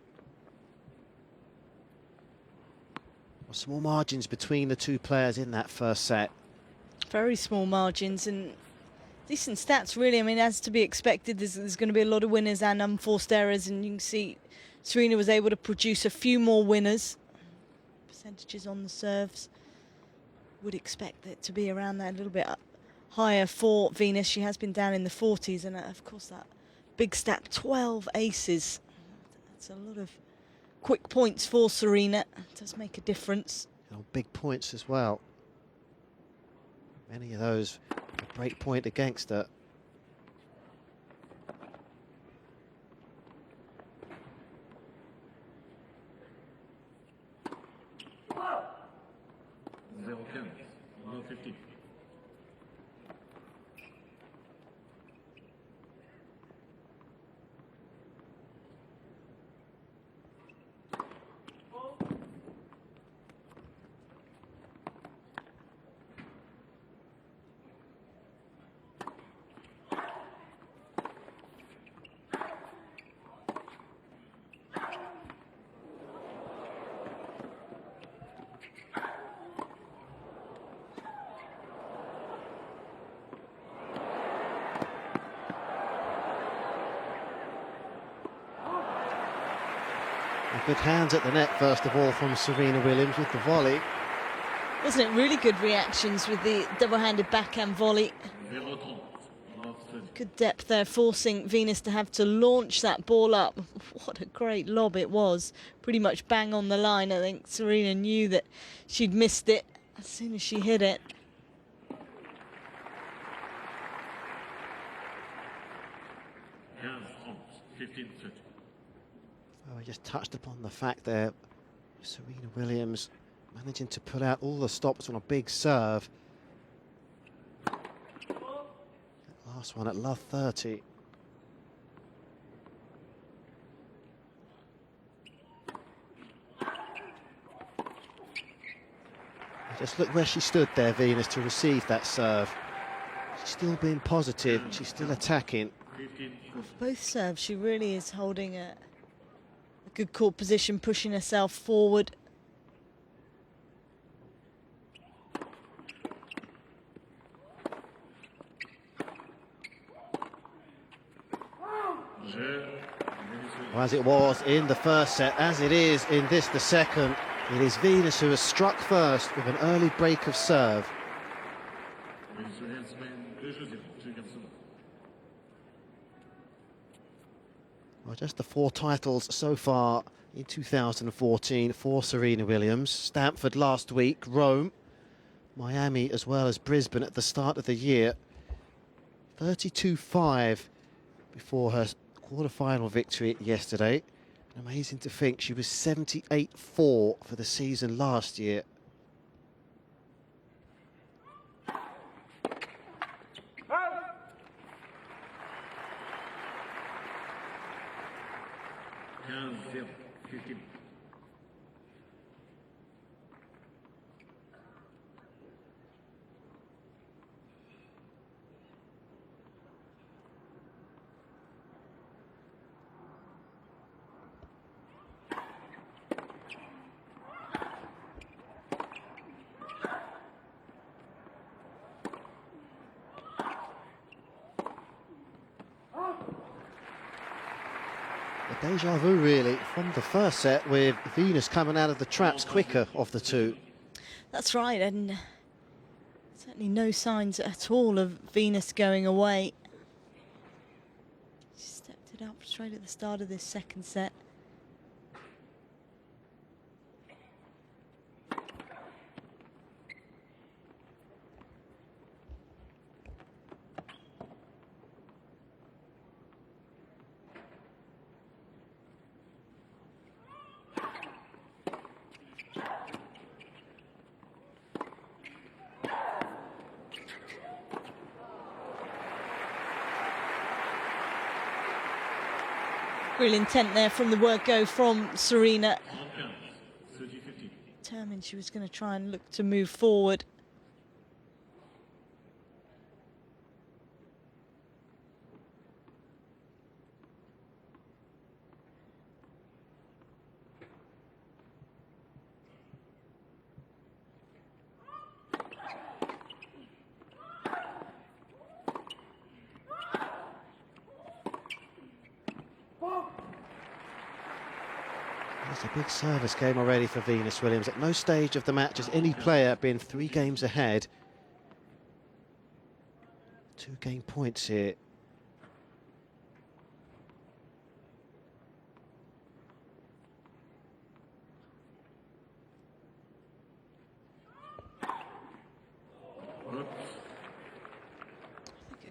Small margins between the two players in that first set. Very small margins and decent stats, really. I mean, as to be expected, there's going to be a lot of winners and unforced errors, and you can see Serena was able to produce a few more winners. Percentages on the serves. Would expect it to be around that, a little bit higher for Venus. She has been down in the 40s, and of course that big stat, 12 aces. That's a lot of quick points for Serena. It does make a difference. Big points as well. Many of those a break point against her. Good hands at the net, first of all, from Serena Williams with the volley. Wasn't it really good reactions with the double-handed backhand volley? Good depth there, forcing Venus to have to launch that ball up. What a great lob it was. Pretty much bang on the line. I think Serena knew that she'd missed it as soon as she hit it. Oh, I just touched upon the fact there, Serena Williams managing to put out all the stops on a big serve. That last one at love 30. Just look where she stood there, Venus, to receive that serve. She's still being positive, she's still attacking. With both serves, she really is holding a good court position, pushing herself forward. Well, as it was in the first set, as it is in this, the second, it is Venus who has struck first with an early break of serve. Well, just the 4 titles so far in 2014 for Serena Williams. Stamford last week, Rome, Miami as well as Brisbane at the start of the year. 32-5 before her quarter-final victory yesterday. Amazing to think she was 78-4 for the season last year. A deja vu, really, from the first set, with Venus coming out of the traps quicker of the two. That's right, and certainly no signs at all of Venus going away. She stepped it up straight at the start of this second set. Real intent there from the word go from Serena. Determined she was going to try and look to move forward. It's a big service game already for Venus Williams. At no stage of the match has any player been 3 games ahead. 2 game points here.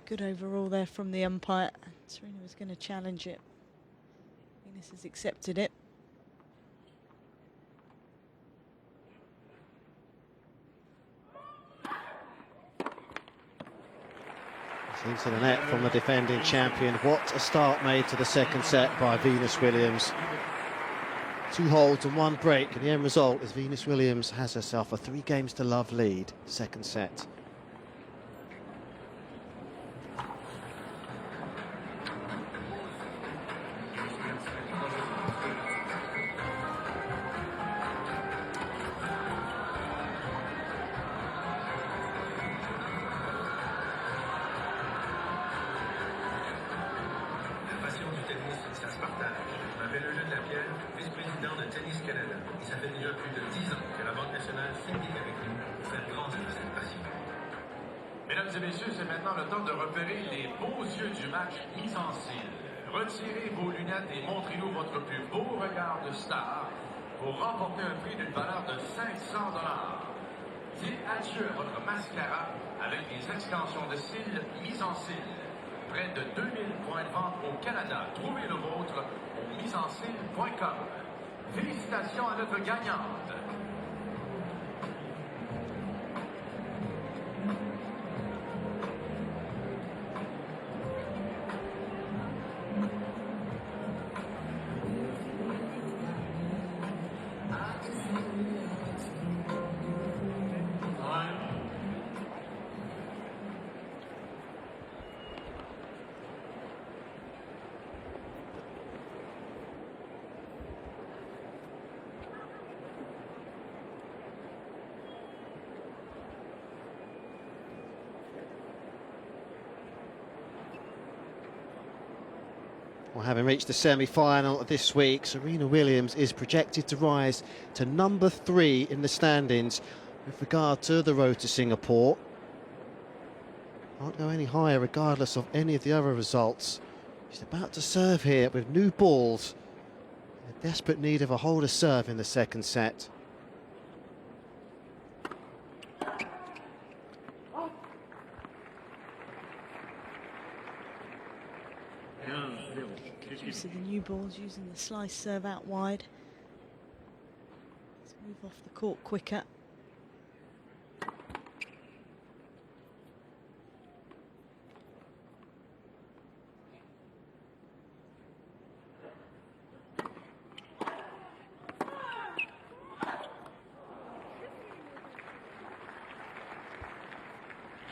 Good overall there from the umpire. Serena was going to challenge it. Venus has accepted it. Into the net from the defending champion. What a start made to the second set by Venus Williams. 2 holds and 1 break, and the end result is Venus Williams has herself a 3 games to love lead, second set. Mesdames et messieurs, c'est maintenant le temps de repérer les beaux yeux du match mis en cils. Retirez vos lunettes et montrez-nous votre plus beau regard de star pour remporter un prix d'une valeur de 500 $. Dites adieu à votre mascara avec les extensions de cils mis en cils. Près de 2000 points de vente au Canada. Trouvez le vôtre au misencils.com. Félicitations à notre gagnante. Well, having reached the semi-final this week, Serena Williams is projected to rise to number 3 in the standings with regard to the road to Singapore. Can't go any higher regardless of any of the other results. She's about to serve here with new balls. In desperate need of a holder serve in the second set. Use of the new balls, using the slice serve out wide. Let's move off the court quicker.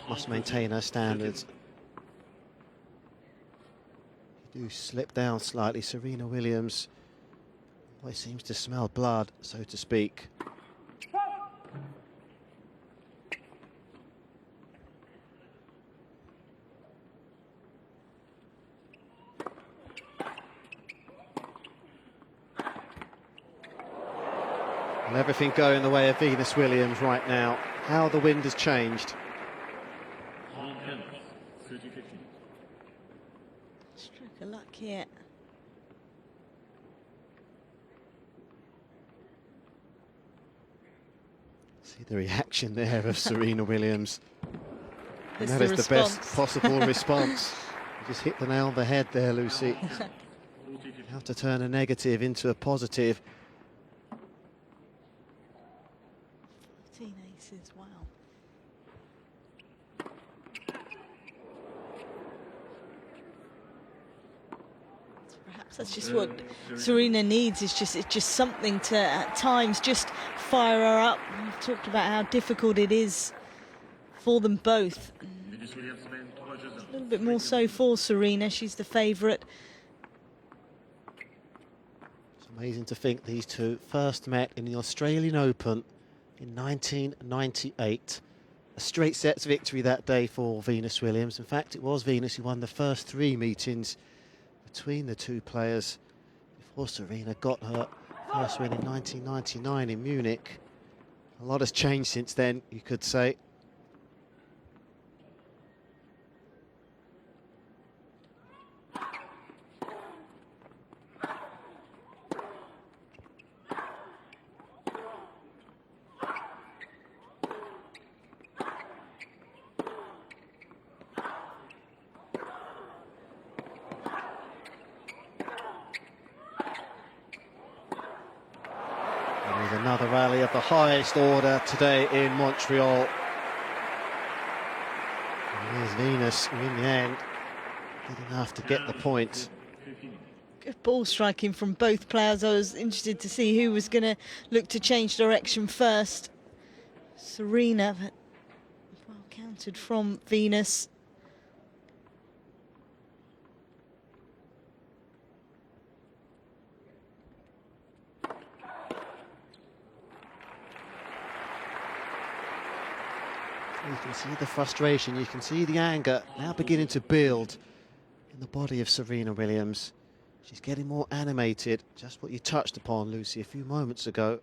Must maintain her standards. Do slip down slightly. Serena Williams always seems to smell blood, so to speak. And everything going the way of Venus Williams right now. How the wind has changed. Stroke of luck here. See the reaction there of Serena Williams. And There's that the is the best response. possible response. You just hit the nail on the head there, Lucy. You have to turn a negative into a positive. 14 aces, wow. Perhaps that's just what Serena needs. It's just something to, at times, just fire her up. We've talked about how difficult it is for them both. A little bit more so for Serena. She's the favourite. It's amazing to think these two first met in the Australian Open in 1998. A straight sets victory that day for Venus Williams. In fact, it was Venus who won the first 3 meetings between the two players before Serena got her First win in 1999 in Munich. A lot has changed since then, you could say. With another rally of the highest order today in Montreal. And here's Venus, who in the end did enough to get the point. Good ball striking from both players. I was interested to see who was going to look to change direction first. Serena, but well countered from Venus. You can see the frustration, you can see the anger now beginning to build in the body of Serena Williams. She's getting more animated, just what you touched upon, Lucy, a few moments ago.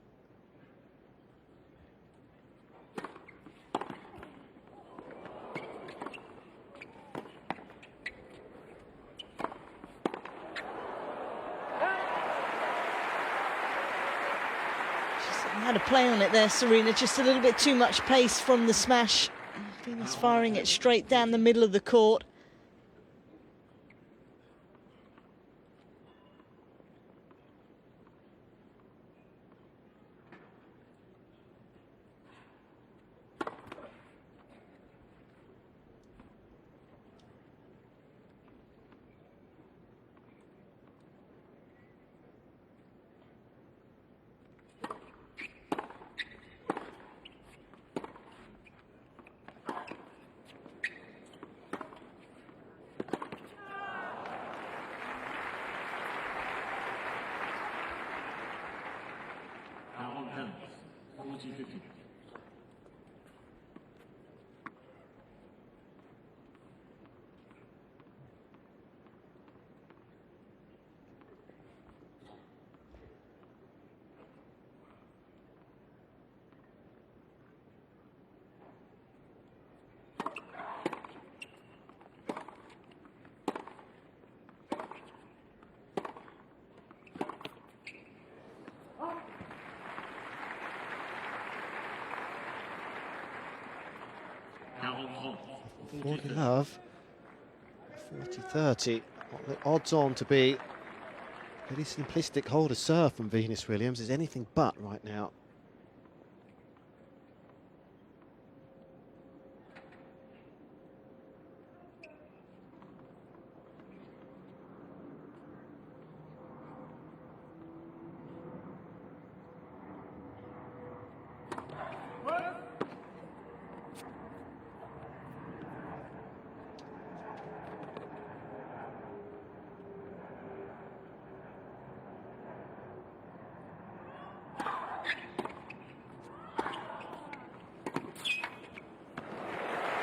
Had a play on it there, Serena, just a little bit too much pace from the smash. Venus firing it straight down the middle of the court. Forty love, 40-30. Odds on to be a pretty simplistic hold of serve from Venus Williams is anything but right now.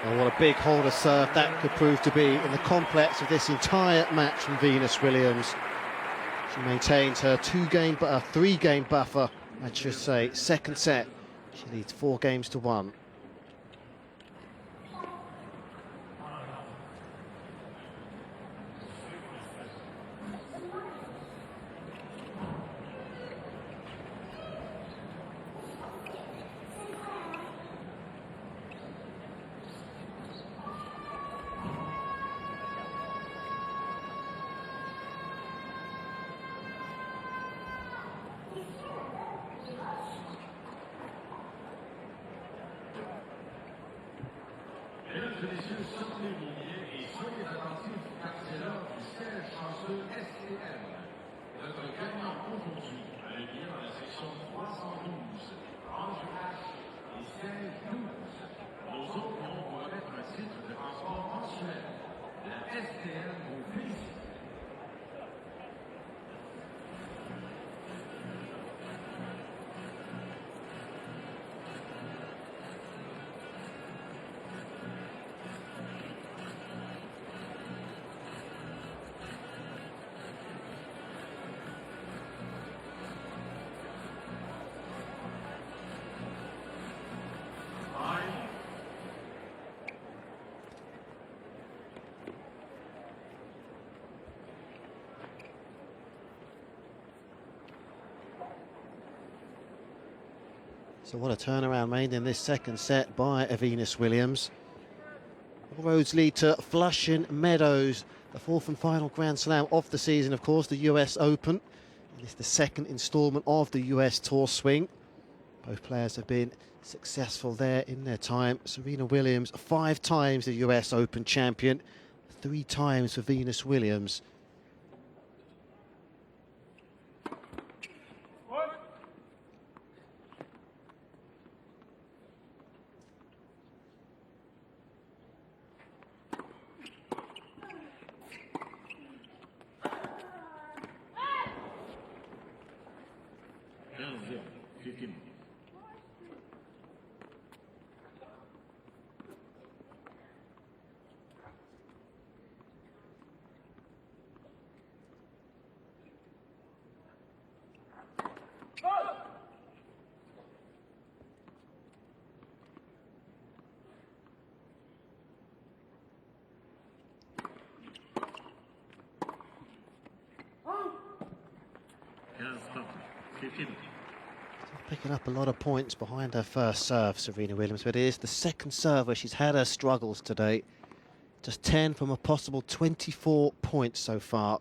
Oh, what a big hold of serve that could prove to be in the complex of this entire match from Venus Williams. She maintains her three-game buffer, I should say. Second set, she leads 4 games to 1. Mesdames et messieurs, sortez-vous bien et soyez attentifs car c'est l'heure du 16 chanceux SCM. Notre gagnant aujourd'hui a le billet dans la section 312, Ange H et 16-12. Nos autres vont remettre un titre de transport mensuel. La SCM vous félicite. So what a turnaround made in this second set by Venus Williams. All roads lead to Flushing Meadows, the fourth and final Grand Slam of the season, of course, the US Open. And it's the second instalment of the US Tour swing. Both players have been successful there in their time. Serena Williams, 5 times the US Open champion, 3 times for Venus Williams. Picking up a lot of points behind her first serve, Serena Williams, but it is the second serve where she's had her struggles today. Just 10 from a possible 24 points so far.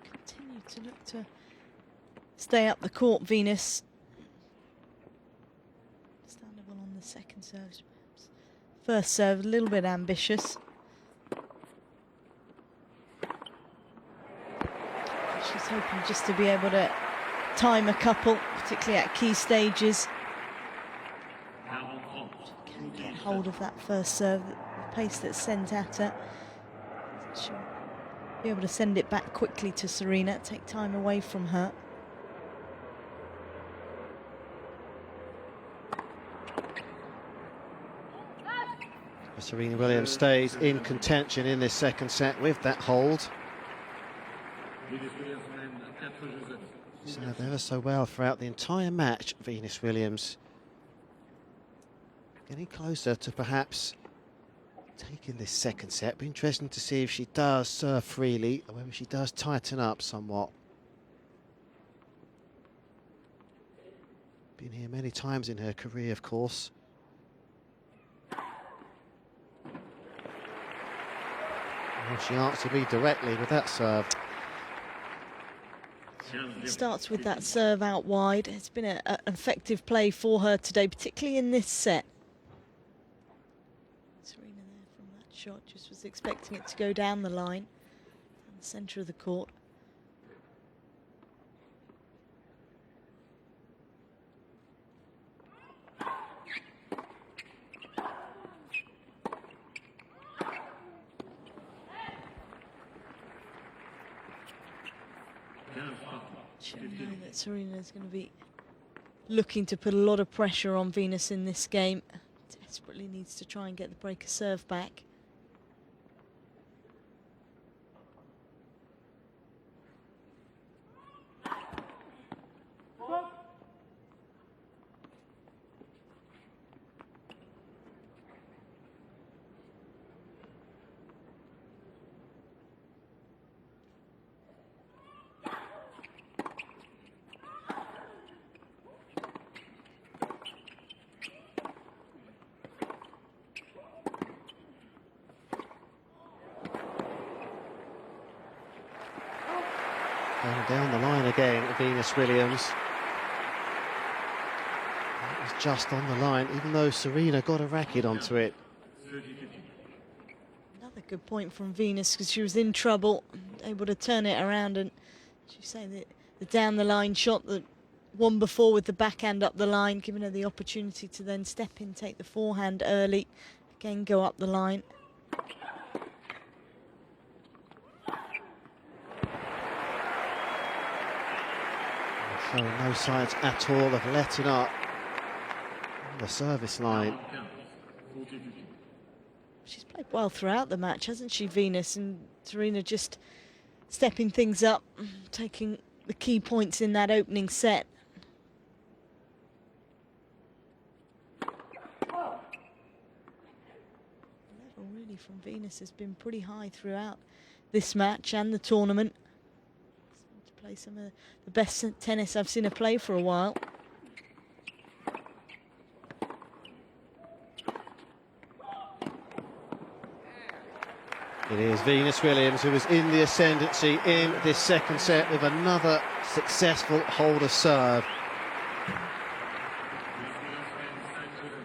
Continue to look to stay up the court, Venus. Understandable on the second serve, perhaps. First serve, a little bit ambitious. She's hoping just to be able to time a couple, particularly at key stages. She can get hold of that first serve, the pace that's sent at her. She'll be able to send it back quickly to Serena, take time away from her. Serena Williams stays in contention in this second set with that hold. Served ever so well throughout the entire match, Venus Williams. Getting closer to perhaps taking this second set. Be interesting to see if she does serve freely or whether she does tighten up somewhat. Been here many times in her career, of course. Well, she answered me directly with that serve. Starts with that serve out wide. It's been an effective play for her today, particularly in this set. Serena there from that shot, just was expecting it to go down the line, in the centre of the court. I know that Serena is going to be looking to put a lot of pressure on Venus in this game. Desperately needs to try and get the breaker serve back. And down the line again, Venus Williams. That was just on the line, even though Serena got a racket onto it. Another good point from Venus, because she was in trouble, able to turn it around, and as you say, the down the line shot, the one before with the backhand up the line, giving her the opportunity to then step in, take the forehand early, again go up the line. Showing no signs at all of letting up on the service line. She's played well throughout the match, hasn't she, Venus? And Serena just stepping things up, taking the key points in that opening set. Level really from Venus has been pretty high throughout this match and the tournament. Seemed to play some of the best tennis I've seen her play for a while. It is Venus Williams who is in the ascendancy in this second set with another successful hold of serve.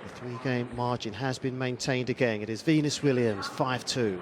The three-game margin has been maintained again. It is Venus Williams, 5-2.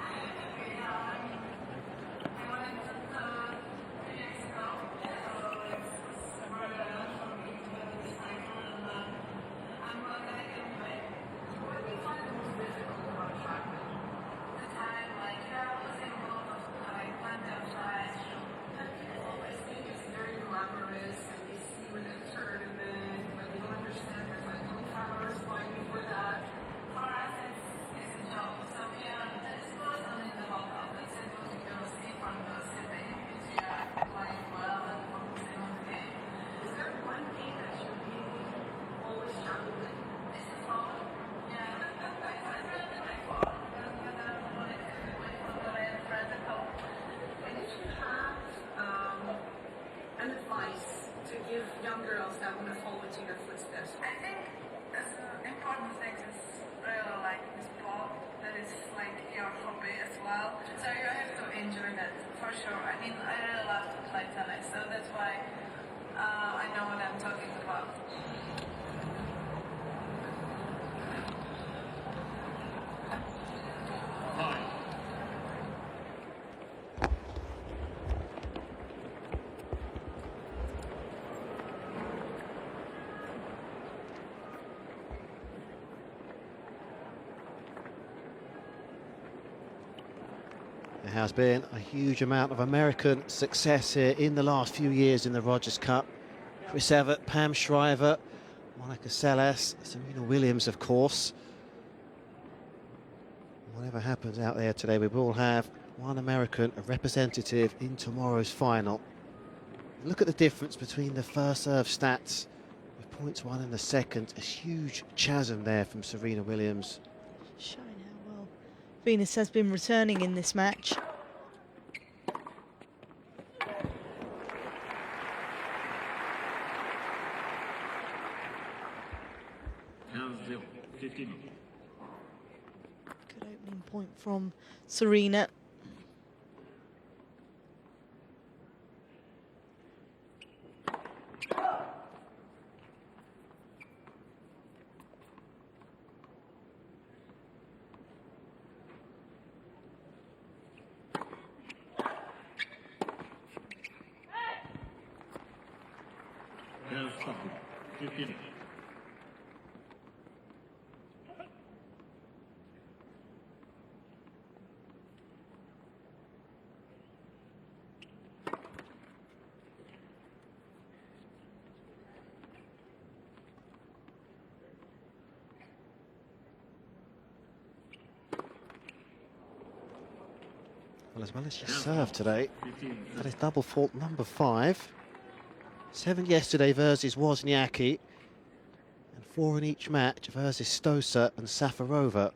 There has been a huge amount of American success here in the last few years in the Rogers Cup. Chris Evert, Pam Shriver, Monica Seles, Serena Williams, of course. Whatever happens out there today, we will have one American, a representative, in tomorrow's final. Look at the difference between the first serve stats with points won in the second. A huge chasm there from Serena Williams. Showing how well Venus has been returning in this match. Good opening point from Serena. Well, as well as she served today, that is double fault number 5. 7 yesterday versus Wozniacki, and 4 in each match versus Stosa and Safarova.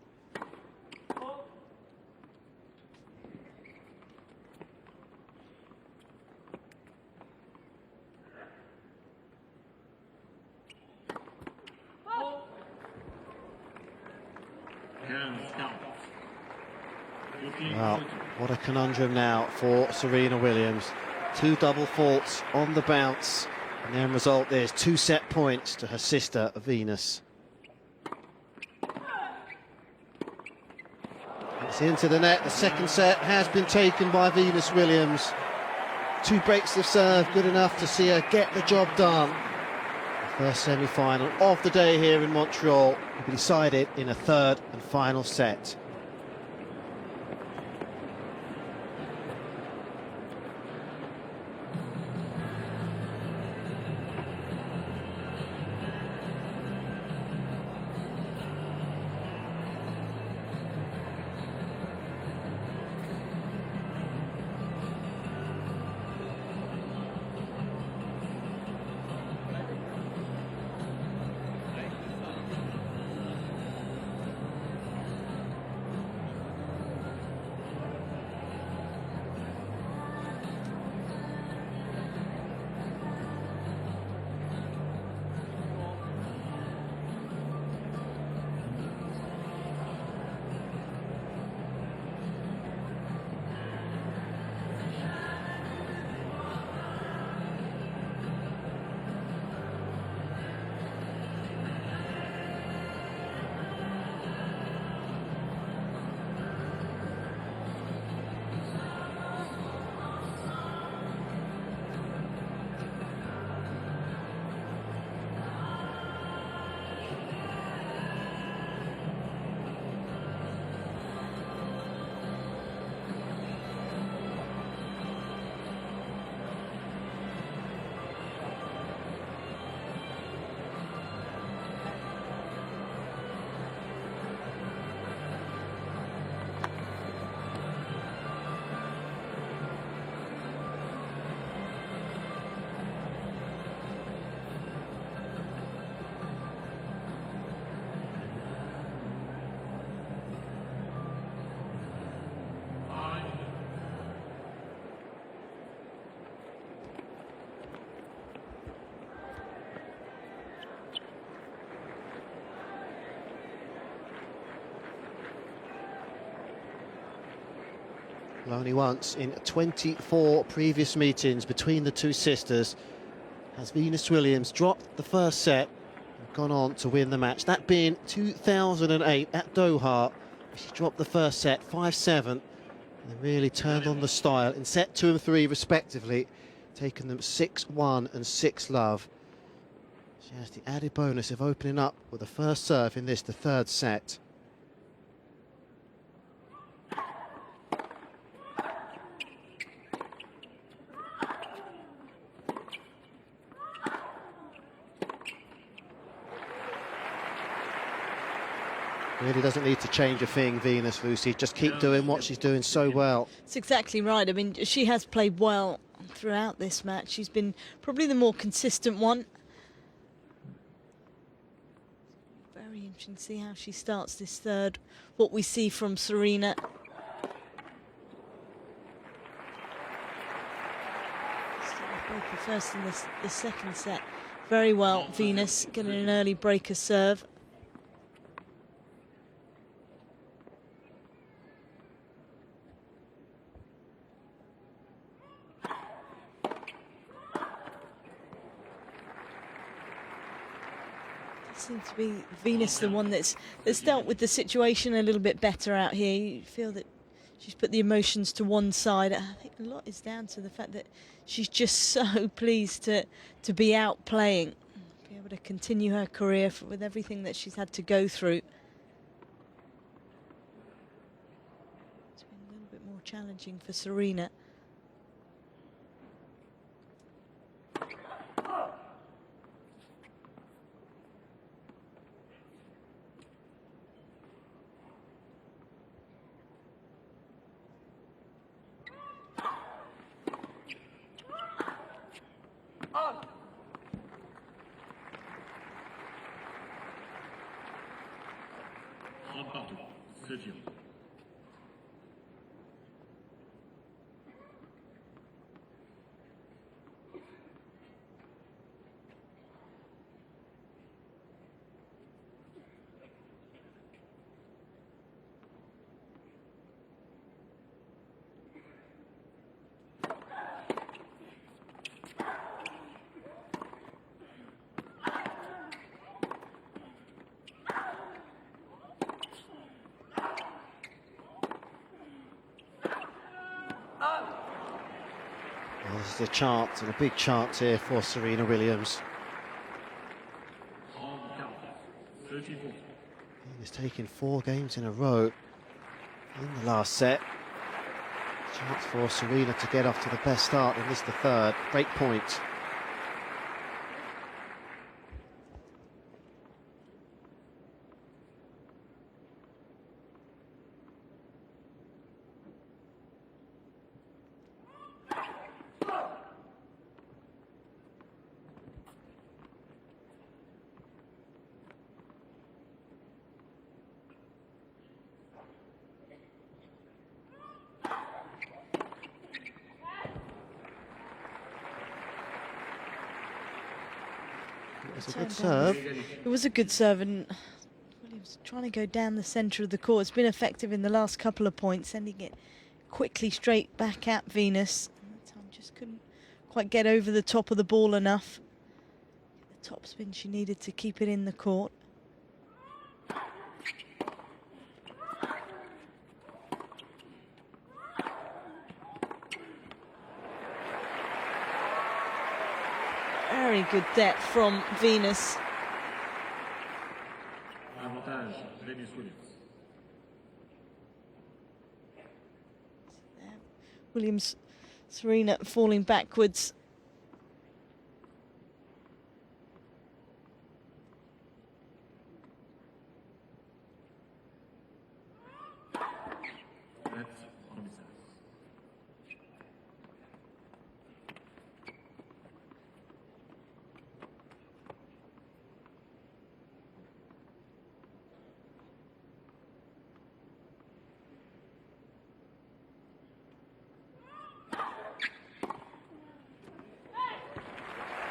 Well, what a conundrum now for Serena Williams. 2 double faults on the bounce, and the end result, there's 2 set points to her sister Venus. It's into the net. The second set has been taken by Venus Williams. 2 breaks of serve, good enough to see her get the job done. The first semi-final of the day here in Montreal will be decided in a third and final set. Well, only once in 24 previous meetings between the two sisters has Venus Williams dropped the first set and gone on to win the match. That being 2008 at Doha. She dropped the first set 5-7 and really turned on the style in set 2 and 3 respectively, taking them 6-1 and 6-love. She has the added bonus of opening up with the first serve in this, the third set. Really doesn't need to change a thing, Venus, Lucy. Just keep doing what she's doing so well. It's exactly right. I mean, she has played well throughout this match. She's been probably the more consistent one. Very interesting to see how she starts this third. What we see from Serena. Both the first and the second set. Very well, Venus getting an early breaker serve. Seems to be Venus the one that's dealt with the situation a little bit better out here. You feel that she's put the emotions to one side. I think a lot is down to the fact that she's just so pleased to be out playing, be able to continue her career with everything that she's had to go through. It's been a little bit more challenging for Serena. There's a chance, and a big chance here for Serena Williams. He's taken 4 games in a row in the last set. Chance for Serena to get off to the best start in this, the third. Break point. It was a good serve. It was a good serve, and Williams trying to go down the centre of the court. It's been effective in the last couple of points, sending it quickly straight back at Venus. That time just couldn't quite get over the top of the ball enough. The topspin she needed to keep it in the court. Very good depth from Venus. Avantage, Venus Williams. Williams, Serena falling backwards.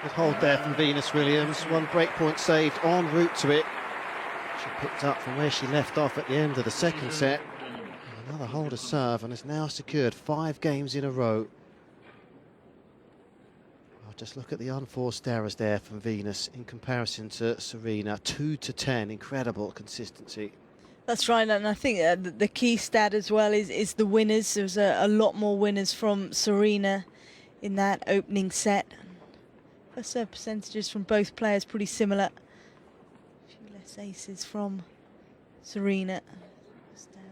Good hold there from Venus Williams. 1 break point saved en route to it. She picked up from where she left off at the end of the second set. Another hold of serve and has now secured 5 games in a row. I'll just look at the unforced errors there from Venus in comparison to Serena. 2-10, incredible consistency. That's right, and I think the key stat as well is the winners. There was a lot more winners from Serena in that opening set. First serve percentages from both players pretty similar. A few less aces from Serena. It's down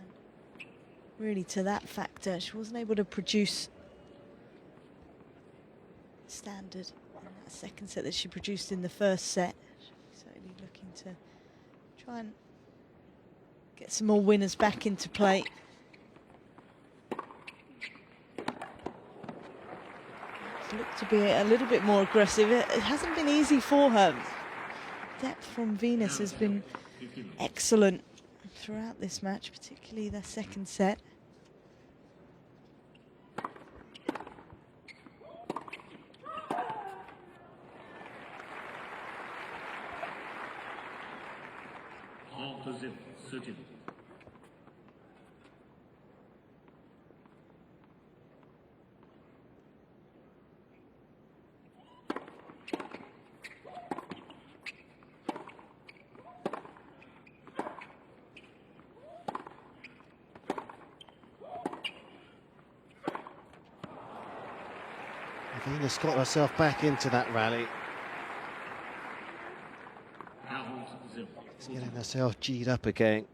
really to that factor. She wasn't able to produce standard in that second set that she produced in the first set. She's certainly looking to try and get some more winners back into play. Looked to be a little bit more aggressive. It hasn't been easy for her. Depth from Venus has been excellent throughout this match, particularly the second set. Venus got herself back into that rally. She's getting herself G'd up again.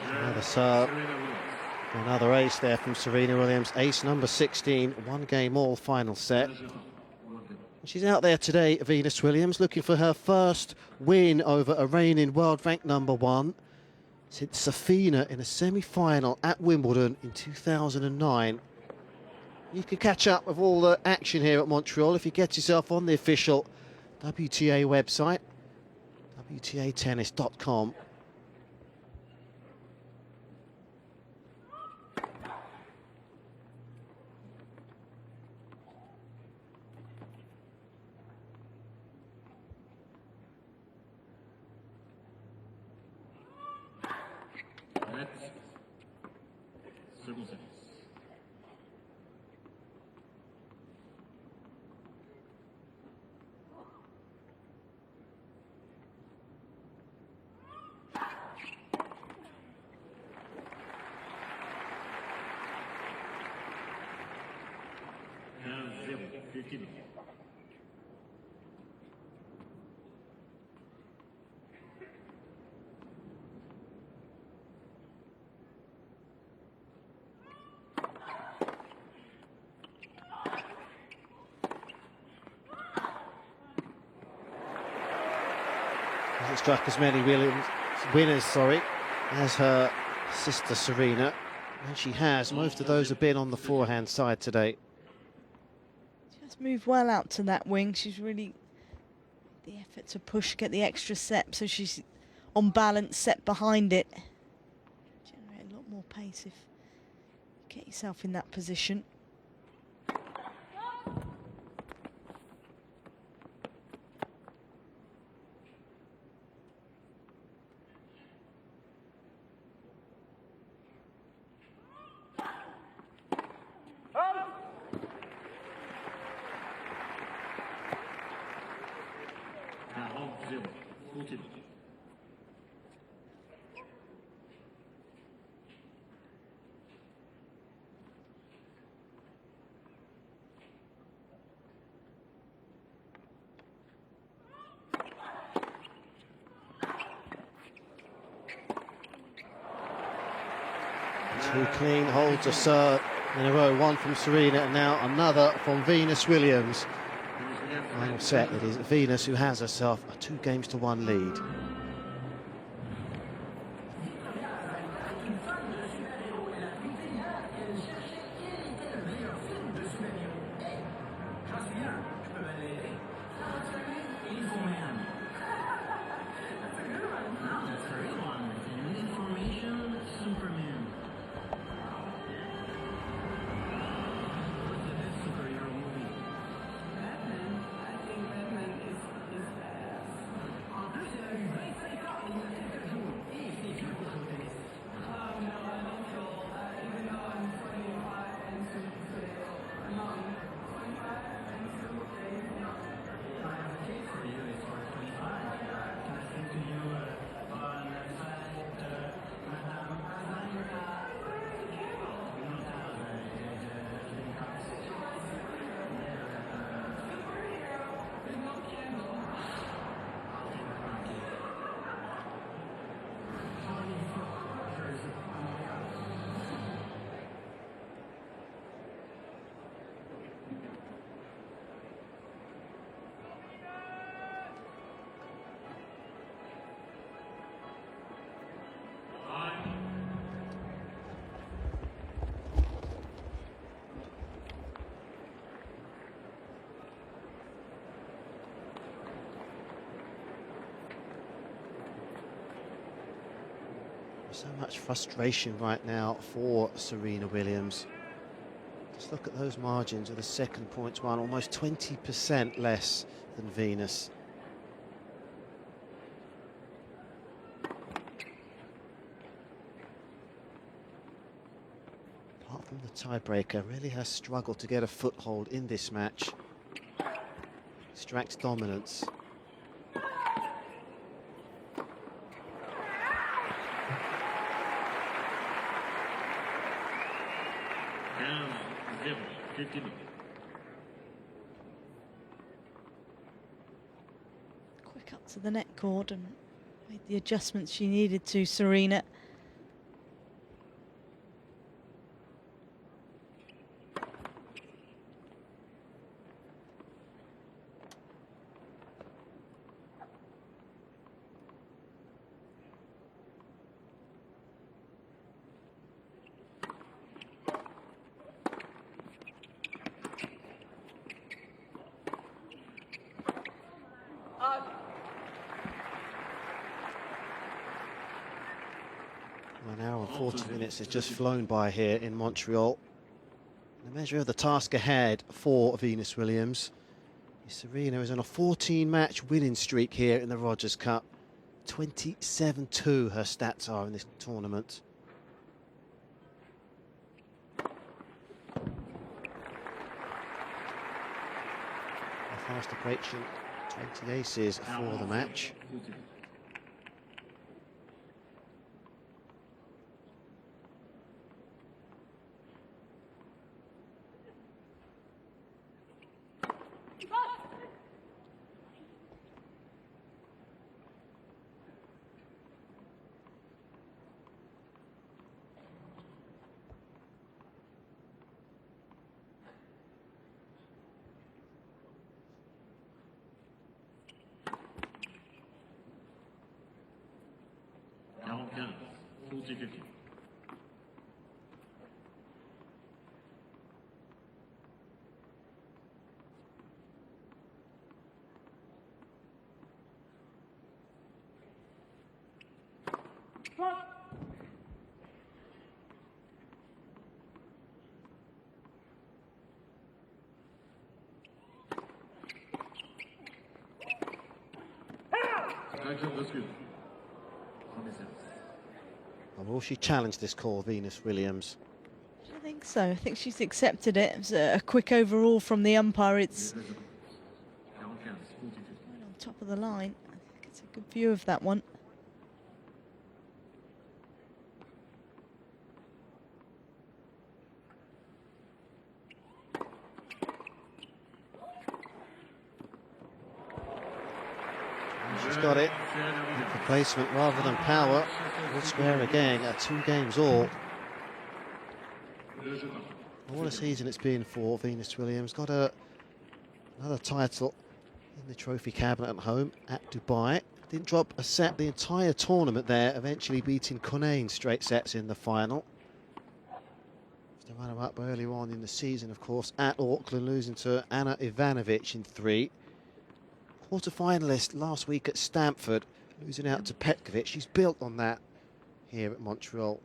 Another serve. Another ace there from Serena Williams. Ace number 16, 1 all final set. She's out there today, Venus Williams, looking for her first win over a reigning world ranked #1 since Serena in a semi-final at Wimbledon in 2009. You can catch up with all the action here at Montreal if you get yourself on the official WTA website, WTAtennis.com. Hasn't struck as many winners as her sister Serena, and she has. Most of those have been on the forehand side today. She has moved well out to that wing. She's really the effort to push, get the extra set, so she's on balance, set behind it. Generate a lot more pace if you get yourself in that position. Two clean holds of serve in a row, one from Serena and now another from Venus Williams. Final set, it is Venus who has herself a 2-1 lead. So much frustration right now for Serena Williams. Just look at those margins of the second points won, almost 20% less than Venus. Apart from the tiebreaker, really has struggled to get a foothold in this match. Extracts dominance. Quick up to the net cord and made the adjustments she needed to, Serena. An hour and 40 minutes has just flown by here in Montreal. The measure of the task ahead for Venus Williams. Serena is on a 14-match winning streak here in the Rogers Cup. 27-2 her stats are in this tournament. A fast approaching 20 aces for the match. Will she challenge this call, Venus Williams? I think so. I think she's accepted it. It was a quick overall from the umpire. It's right on top of the line. I think it's a good view of that one. She's got it. For placement rather than power. We'll square again at 2 games all. What a season it's been for Venus Williams. Got another title in the trophy cabinet at home at Dubai. Didn't drop a set the entire tournament there, eventually beating Kone in straight sets in the final. The runner-up earlier on in the season, of course, at Auckland, losing to Anna Ivanovic in 3. Quarter-finalist last week at Stamford, losing out to Petkovic. She's built on that here at Montreal.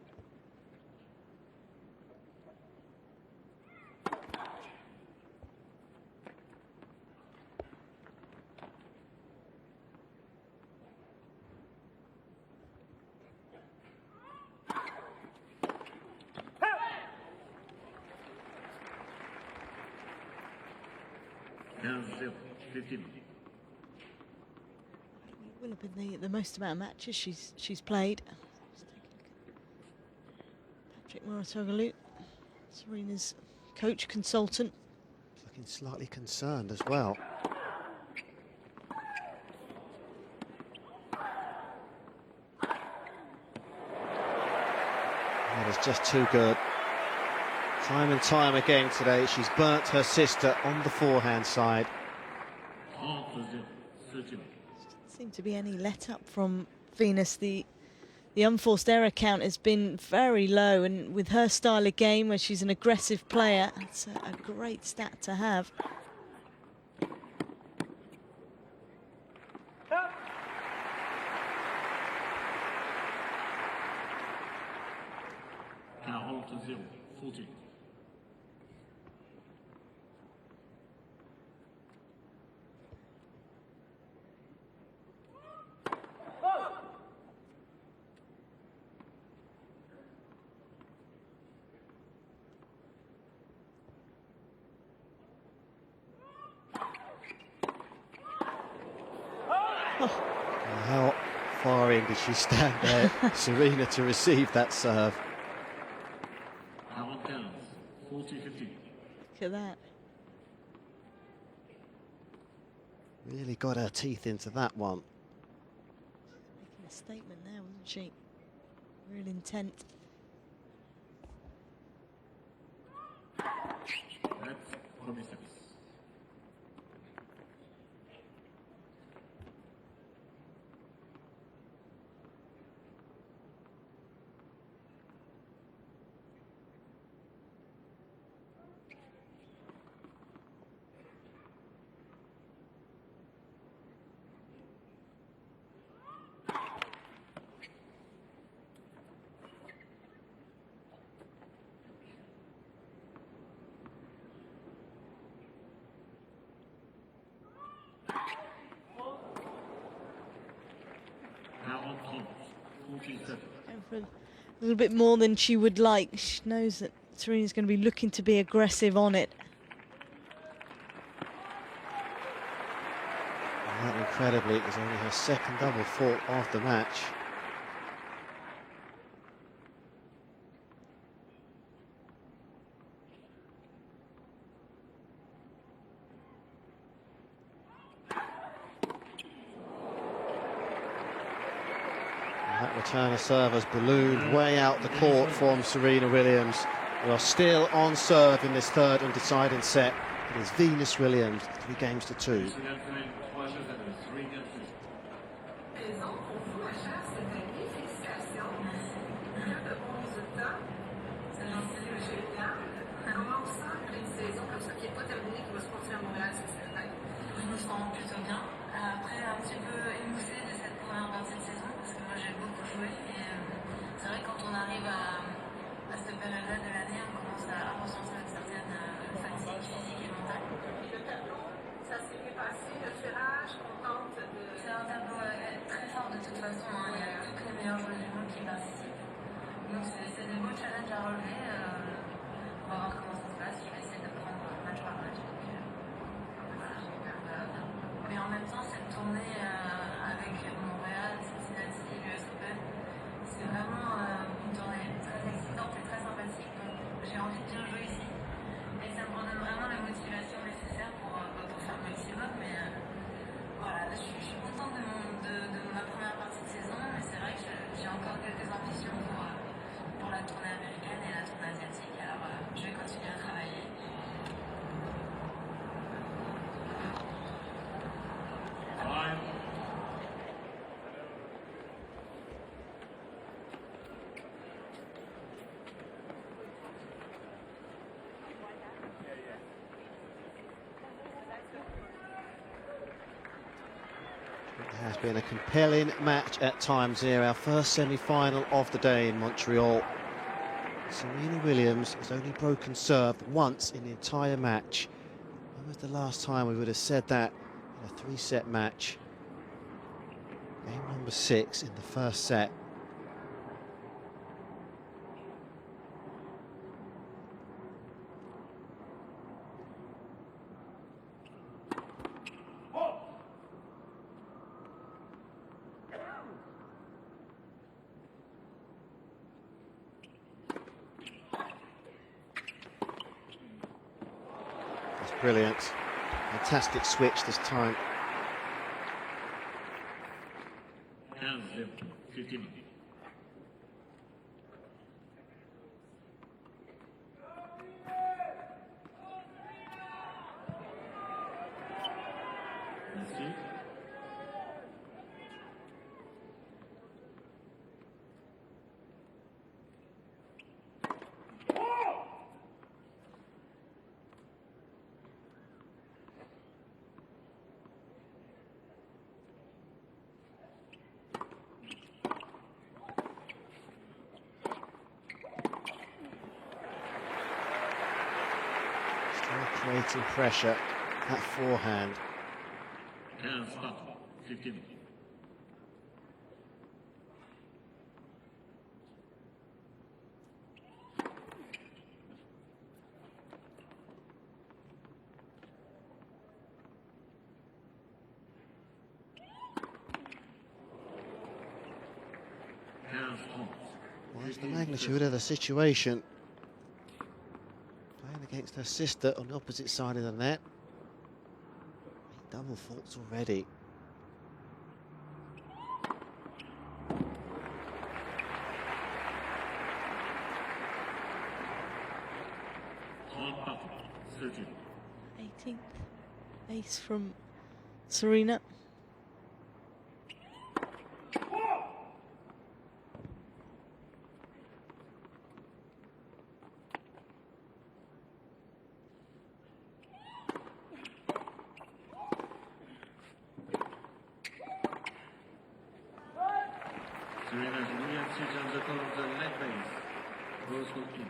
Will have been the most amount of matches she's played. Patrick Moratoglu, Serena's coach consultant. Looking slightly concerned as well. That is just too good. Time and time again today, she's burnt her sister on the forehand side. Doesn't seem to be any let up from Venus. The unforced error count has been very low, and with her style of game, where she's an aggressive player, it's a great stat to have. 40, 40. How far in did she stand there, Serena, to receive that serve? 45, 40, 50. Look at that. Really got her teeth into that one. Making a statement there, wasn't she? Real intent. That's premier service. Going for a little bit more than she would like. She knows that Serena's going to be looking to be aggressive on it. And incredibly, it was only her second double fault of the match. That return of serve has ballooned way out the court from Serena Williams. We are still on serve in this third and deciding set. It is Venus Williams, 3-2. Je me sens plutôt bien. Après, un petit peu émoussée de cette première partie de saison parce que moi j'ai beaucoup joué et c'est vrai que quand on arrive à cette période-là de l'année, on commence à ressentir une certaine fatigue physique et mentale. Et le tableau, ça s'est bien passé, le tirage, contente de... C'est un tableau très fort de toute façon, hein. Il y a toutes les meilleures joueuses du monde qui participent. Donc c'est des beaux challenges à relever. On va voir comment ça se passe. Je vais essayer de prendre match par match. Mais en même temps, cette tournée avec Montréal, Cincinnati, l'US Open, c'est vraiment une tournée très excitante et très sympathique. Donc j'ai envie de bien jouer ici. Et ça me redonne vraiment la motivation nécessaire pour faire le maximum. Mais voilà, je suis contente de ma première partie de saison. Mais c'est vrai que j'ai encore quelques ambitions pour la tournée américaine et la tournée asiatique. Alors je vais continuer à travailler. It has been a compelling match at times here. Our first semi-final of the day in Montreal. Serena Williams has only broken serve once in the entire match. When was the last time we would have said that in a three-set match? Game number 6 in the first set. That's brilliant. Fantastic switch this time. 15, 15. Merci. creating pressure. That forehand. 15 partout, 15. What's the magnitude of the situation? Playing against her sister on the opposite side of the net. Double faults already. Partout, 13. 18th ace from Serena. Serena's Williams sits on the top of the net base. Rose hooking.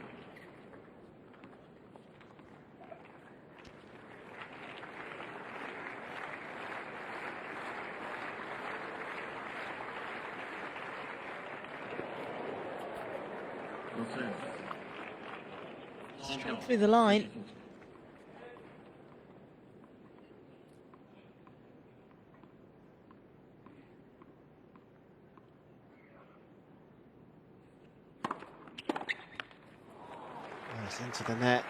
Straight through the line. Nice into the net.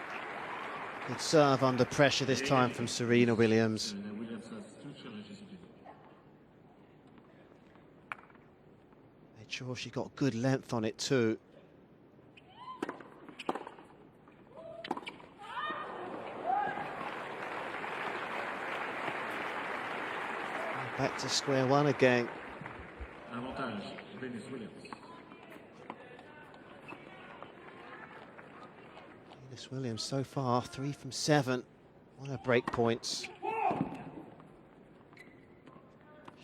Good serve under pressure this time from Serena Williams. Serena Williams has 2 challenges. Made sure she got good length on it too. Back to square one again. Avantage, Venus Williams. Venus Williams so far 3 from 7 on her break points. She's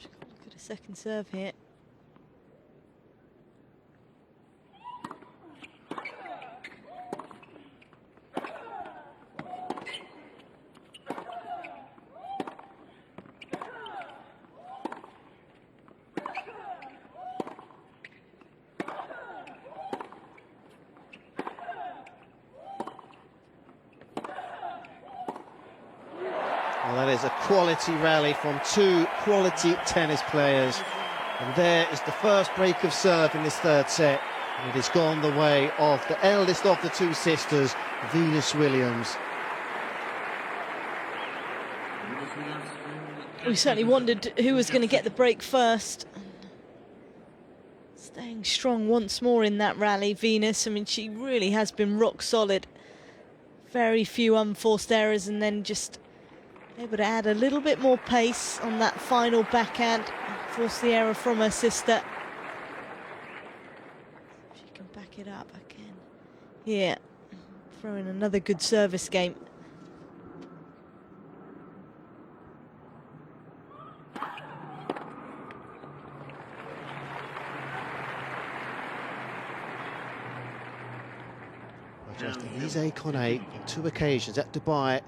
got to look at a second serve here. Well, that is a quality rally from 2 quality tennis players. And there is the first break of serve in this third set. And it has gone the way of the eldest of the 2 sisters, Venus Williams. We certainly wondered who was going to get the break first. Staying strong once more in that rally, Venus. I mean, she really has been rock solid. Very few unforced errors, and then just able to add a little bit more pace on that final backhand. Force the error from her sister. If she can back it up again. Yeah, throw in another good service game. Just Elise Cornet on 2 occasions at Dubai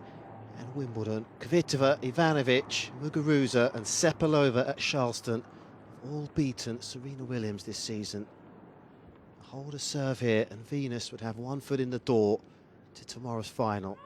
and Wimbledon. Kvitova, Ivanovic, Muguruza and Sepulova at Charleston have all beaten Serena Williams this season. Hold a serve here and Venus would have 1 foot in the door to tomorrow's final.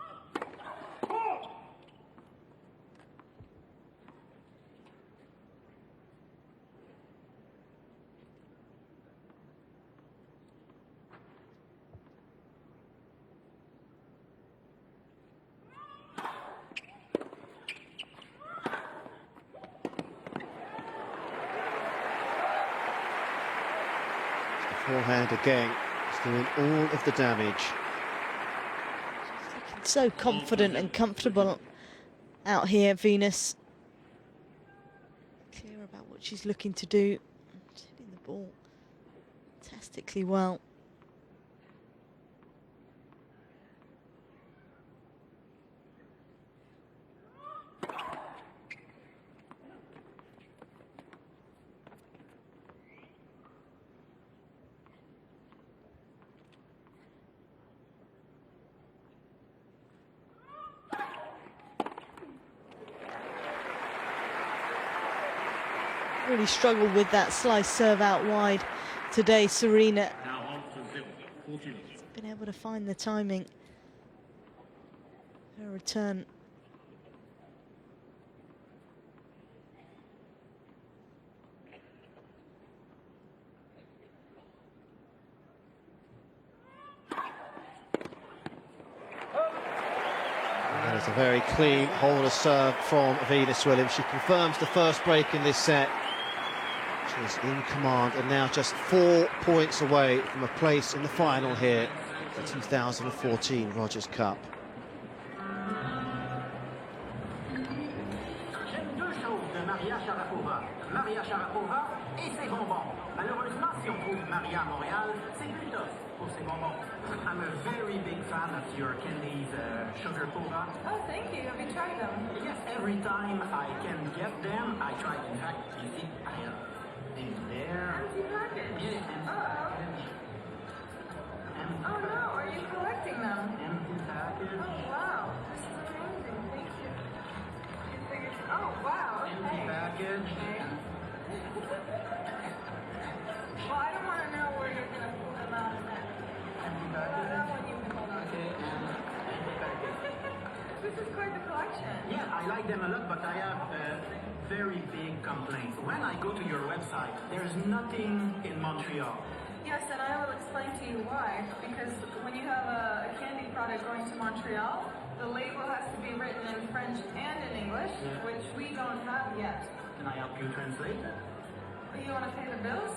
Forehand again, is doing all of the damage. Looking so confident and comfortable out here, Venus. Clear about what she's looking to do. She's hitting the ball fantastically well. really struggled with that slice serve out wide today, Serena. Been able to find the timing. Her return. That is a very clean hold of serve from Venus Williams. She confirms the first break in this set. She's in command and now just 4 points away from a place in the final here, the 2014 Rogers Cup. Maria Sharapova et ses bonbons. Malheureusement, si on trouve Maria à Montréal, c'est plutôt pour ses bonbons. I'm a very big fan of your candies, sugar pova. Oh, thank you. Have you tried them? Yes, every time I can get them, I try. In fact, you see, I have in there. Empty package. Yes, empty package. Empty Oh no, are you collecting them? empty package. Oh wow, this is amazing. Thank you. You figured, oh wow, Empty okay. package. Well, I don't want to know where you're going to pull them out of that. Empty That package. one you can hold on to. Okay, and empty package. This is quite the collection. Yeah, I like them a lot, but I have a very big complaint. When I go to your website, there's nothing in Montreal. Yes, and I will explain to you why. Because when you have a candy product going to Montreal, the label has to be written in French and in English, Yeah. which we don't have yet. Can I help you translate? You want to pay the bills?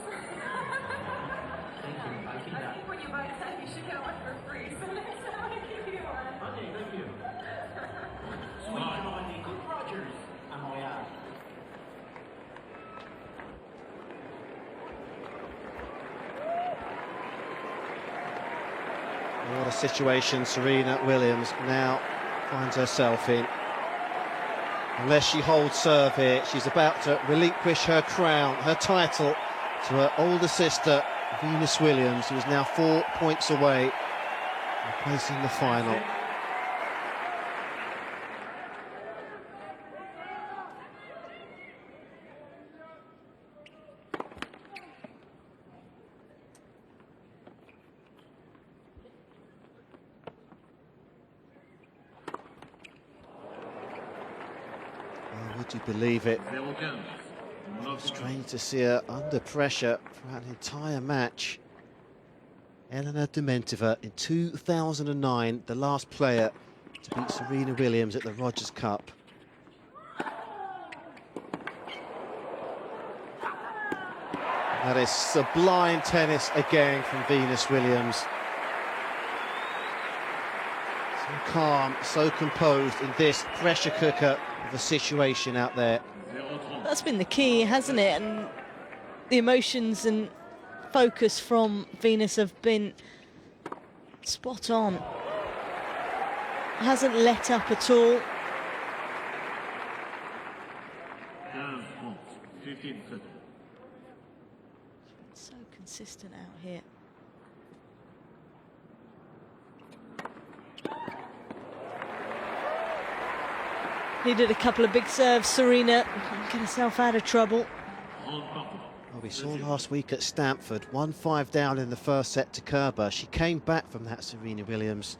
Thank you. I'll keep I that. think when you buy 10, you should get one for free. So next time I give you one. Okay, thank you. Sweet Johnny Cook Rogers à Montréal. What a situation Serena Williams now finds herself in. Unless she holds serve here, she's about to relinquish her crown, her title, to her older sister, Venus Williams, who is now 4 points away from placing the final. Oh, would you believe it? Strange to see her under pressure throughout an entire match. Elena Dementeva in 2009, the last player to beat Serena Williams at the Rogers Cup. That is sublime tennis again from Venus Williams. So calm, so composed in this pressure cooker of a situation out there. That's been the key, hasn't it? And the emotions and focus from Venus have been spot on. Hasn't let up at all. 15 seconds. So consistent out here. Needed a couple of big serves, Serena. Get herself out of trouble. Well, we saw last week at Stamford, 1-5 down in the first set to Kerber. She came back from that, Serena Williams.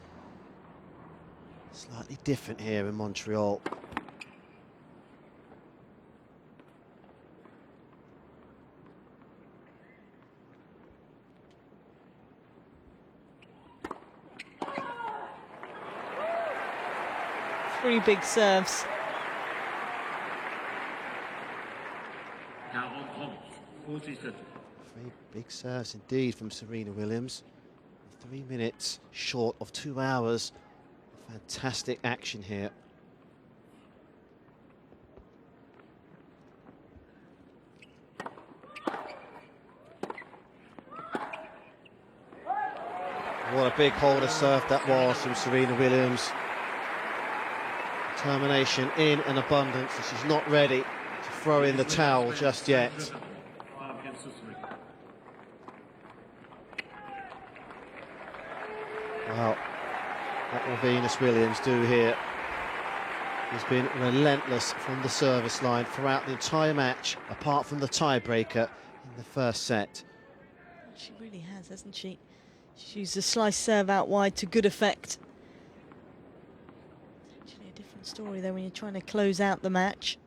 Slightly different here in Montreal. Three big serves. 47. Three big serves indeed from Serena Williams. 3 minutes short of 2 hours. Fantastic action here. What a big holder serve that was from Serena Williams. Determination in an abundance, and she's not ready to throw in the towel just yet. Well, what will Venus Williams do here? has been relentless from the service line throughout the entire match, apart from the tiebreaker in the first set. She really has, hasn't she? She's used a slice serve out wide to good effect. It's actually a different story though when you're trying to close out the match.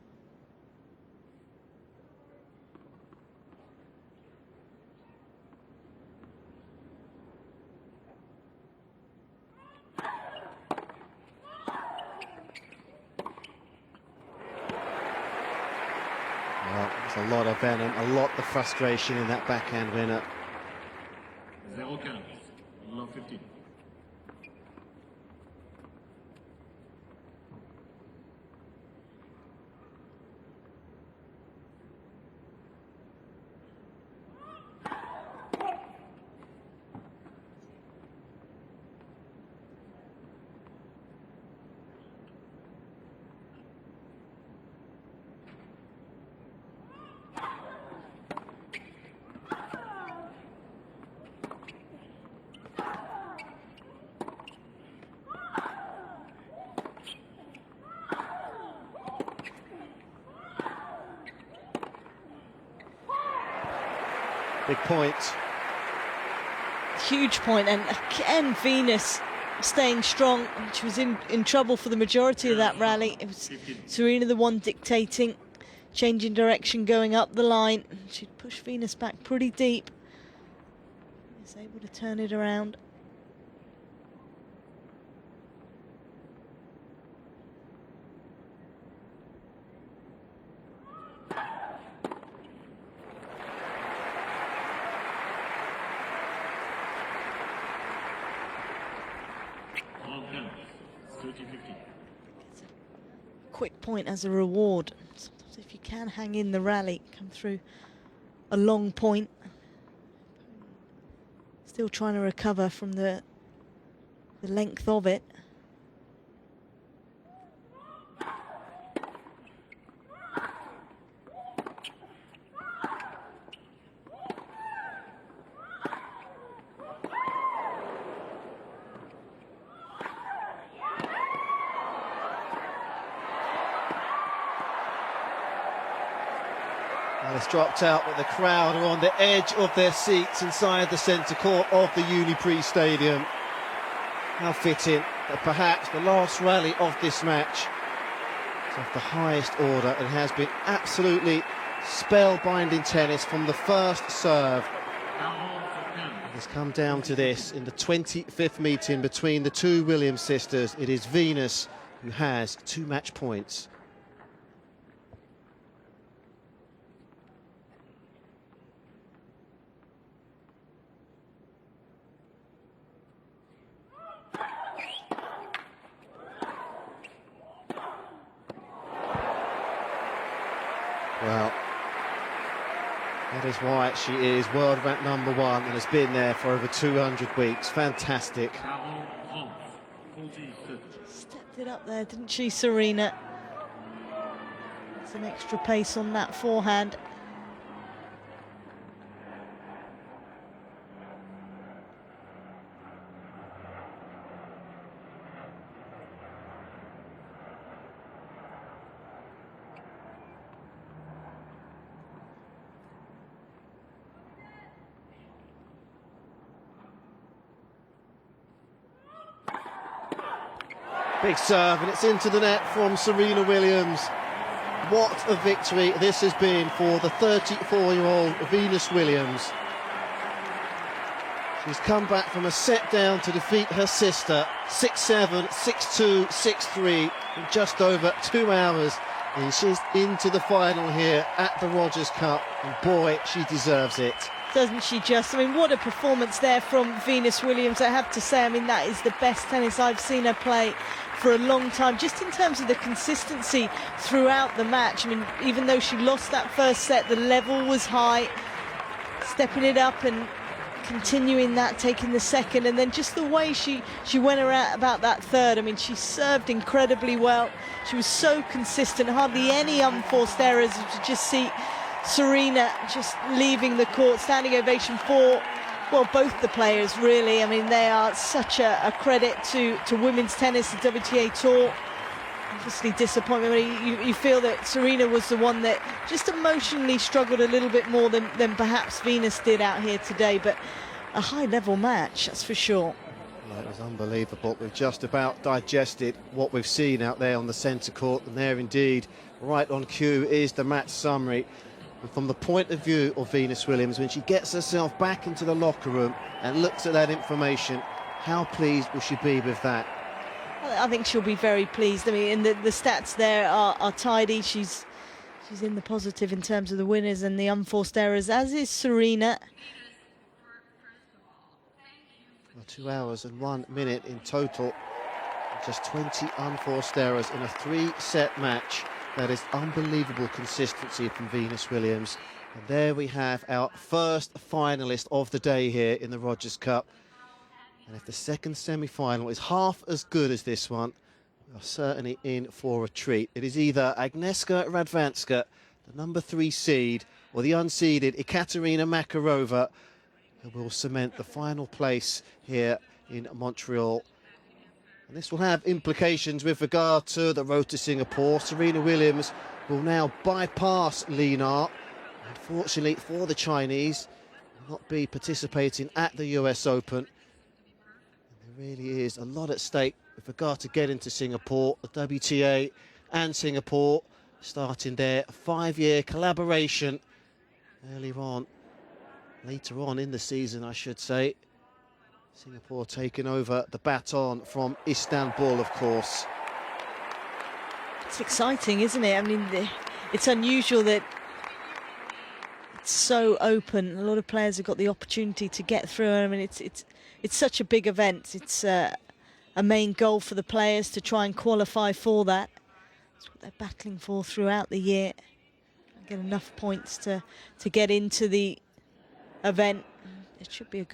Well, there's a lot of venom, a lot of frustration in that backhand winner. 0-15, love 15. Big point. Huge point, and again Venus staying strong. She was in trouble for the majority of that rally. It was Serena the one dictating, changing direction, going up the line. She'd push Venus back pretty deep. Was able to turn it around. Quick point as a reward. Sometimes if you can hang in the rally, come through a long point. Still trying to recover from the length of it. Well, it's dropped out, but the crowd are on the edge of their seats inside the centre court of the Uniprix Stadium. How fitting that perhaps the last rally of this match is of the highest order and has been absolutely spellbinding tennis from the first serve. It's come down to this in the 25th meeting between the two Williams sisters. It is Venus who has 2 match points. Well, that is why she is world ranked #1 and has been there for over 200 weeks. Fantastic. Stepped it up there, didn't she, Serena? Some extra pace on that forehand. Big serve, and it's into the net from Serena Williams. What a victory this has been for the 34-year-old Venus Williams. She's come back from a set down to defeat her sister 6-7, 6-2, 6-3 in just over 2 hours. And she's into the final here at the Rogers Cup, and boy, she deserves it. Doesn't she just? I mean, what a performance there from Venus Williams. I have to say, I mean, that is the best tennis I've seen her play for a long time, just in terms of the consistency throughout the match. I mean, even though she lost that first set, the level was high, stepping it up and continuing that, taking the second, and then just the way she went around about that third. I mean, she served incredibly well. She was so consistent, hardly any unforced errors. To just see Serena just leaving the court, standing ovation for, well, both the players really. I mean, they are such a credit to women's tennis, the WTA Tour. Obviously disappointment. You feel that Serena was the one that just emotionally struggled a little bit more than perhaps Venus did out here today, but a high-level match, that's for sure. Well, it was unbelievable. We've just about digested what we've seen out there on the centre court, and there indeed, right on cue, is the match summary. And from the point of view of Venus Williams, when she gets herself back into the locker room and looks at that information, how pleased will she be with that? I think she'll be very pleased. I mean, and the stats there are tidy. She's in the positive in terms of the winners and the unforced errors, as is Serena. Well, 2 hours and 1 minute in total. Just 20 unforced errors in a 3-set match. That is unbelievable consistency from Venus Williams. And there we have our first finalist of the day here in the Rogers Cup. And if the second semi-final is half as good as this one, we are certainly in for a treat. It is either Agnieszka Radwanska, the number 3 seed, or the unseeded Ekaterina Makarova, who will cement the final place here in Montreal. And this will have implications with regard to the road to Singapore. Serena Williams will now bypass Li Na. Unfortunately for the Chinese, will not be participating at the US Open. There really is a lot at stake with regard to getting to Singapore. The WTA and Singapore starting their 5-year collaboration later on in the season, I should say. Singapore taking over the baton from Istanbul, of course. It's exciting, isn't it? I mean, it's unusual that it's so open. A lot of players have got the opportunity to get through. I mean, it's such a big event. It's a main goal for the players to try and qualify for that. That's what they're battling for throughout the year. Get enough points to get into the event. It should be a good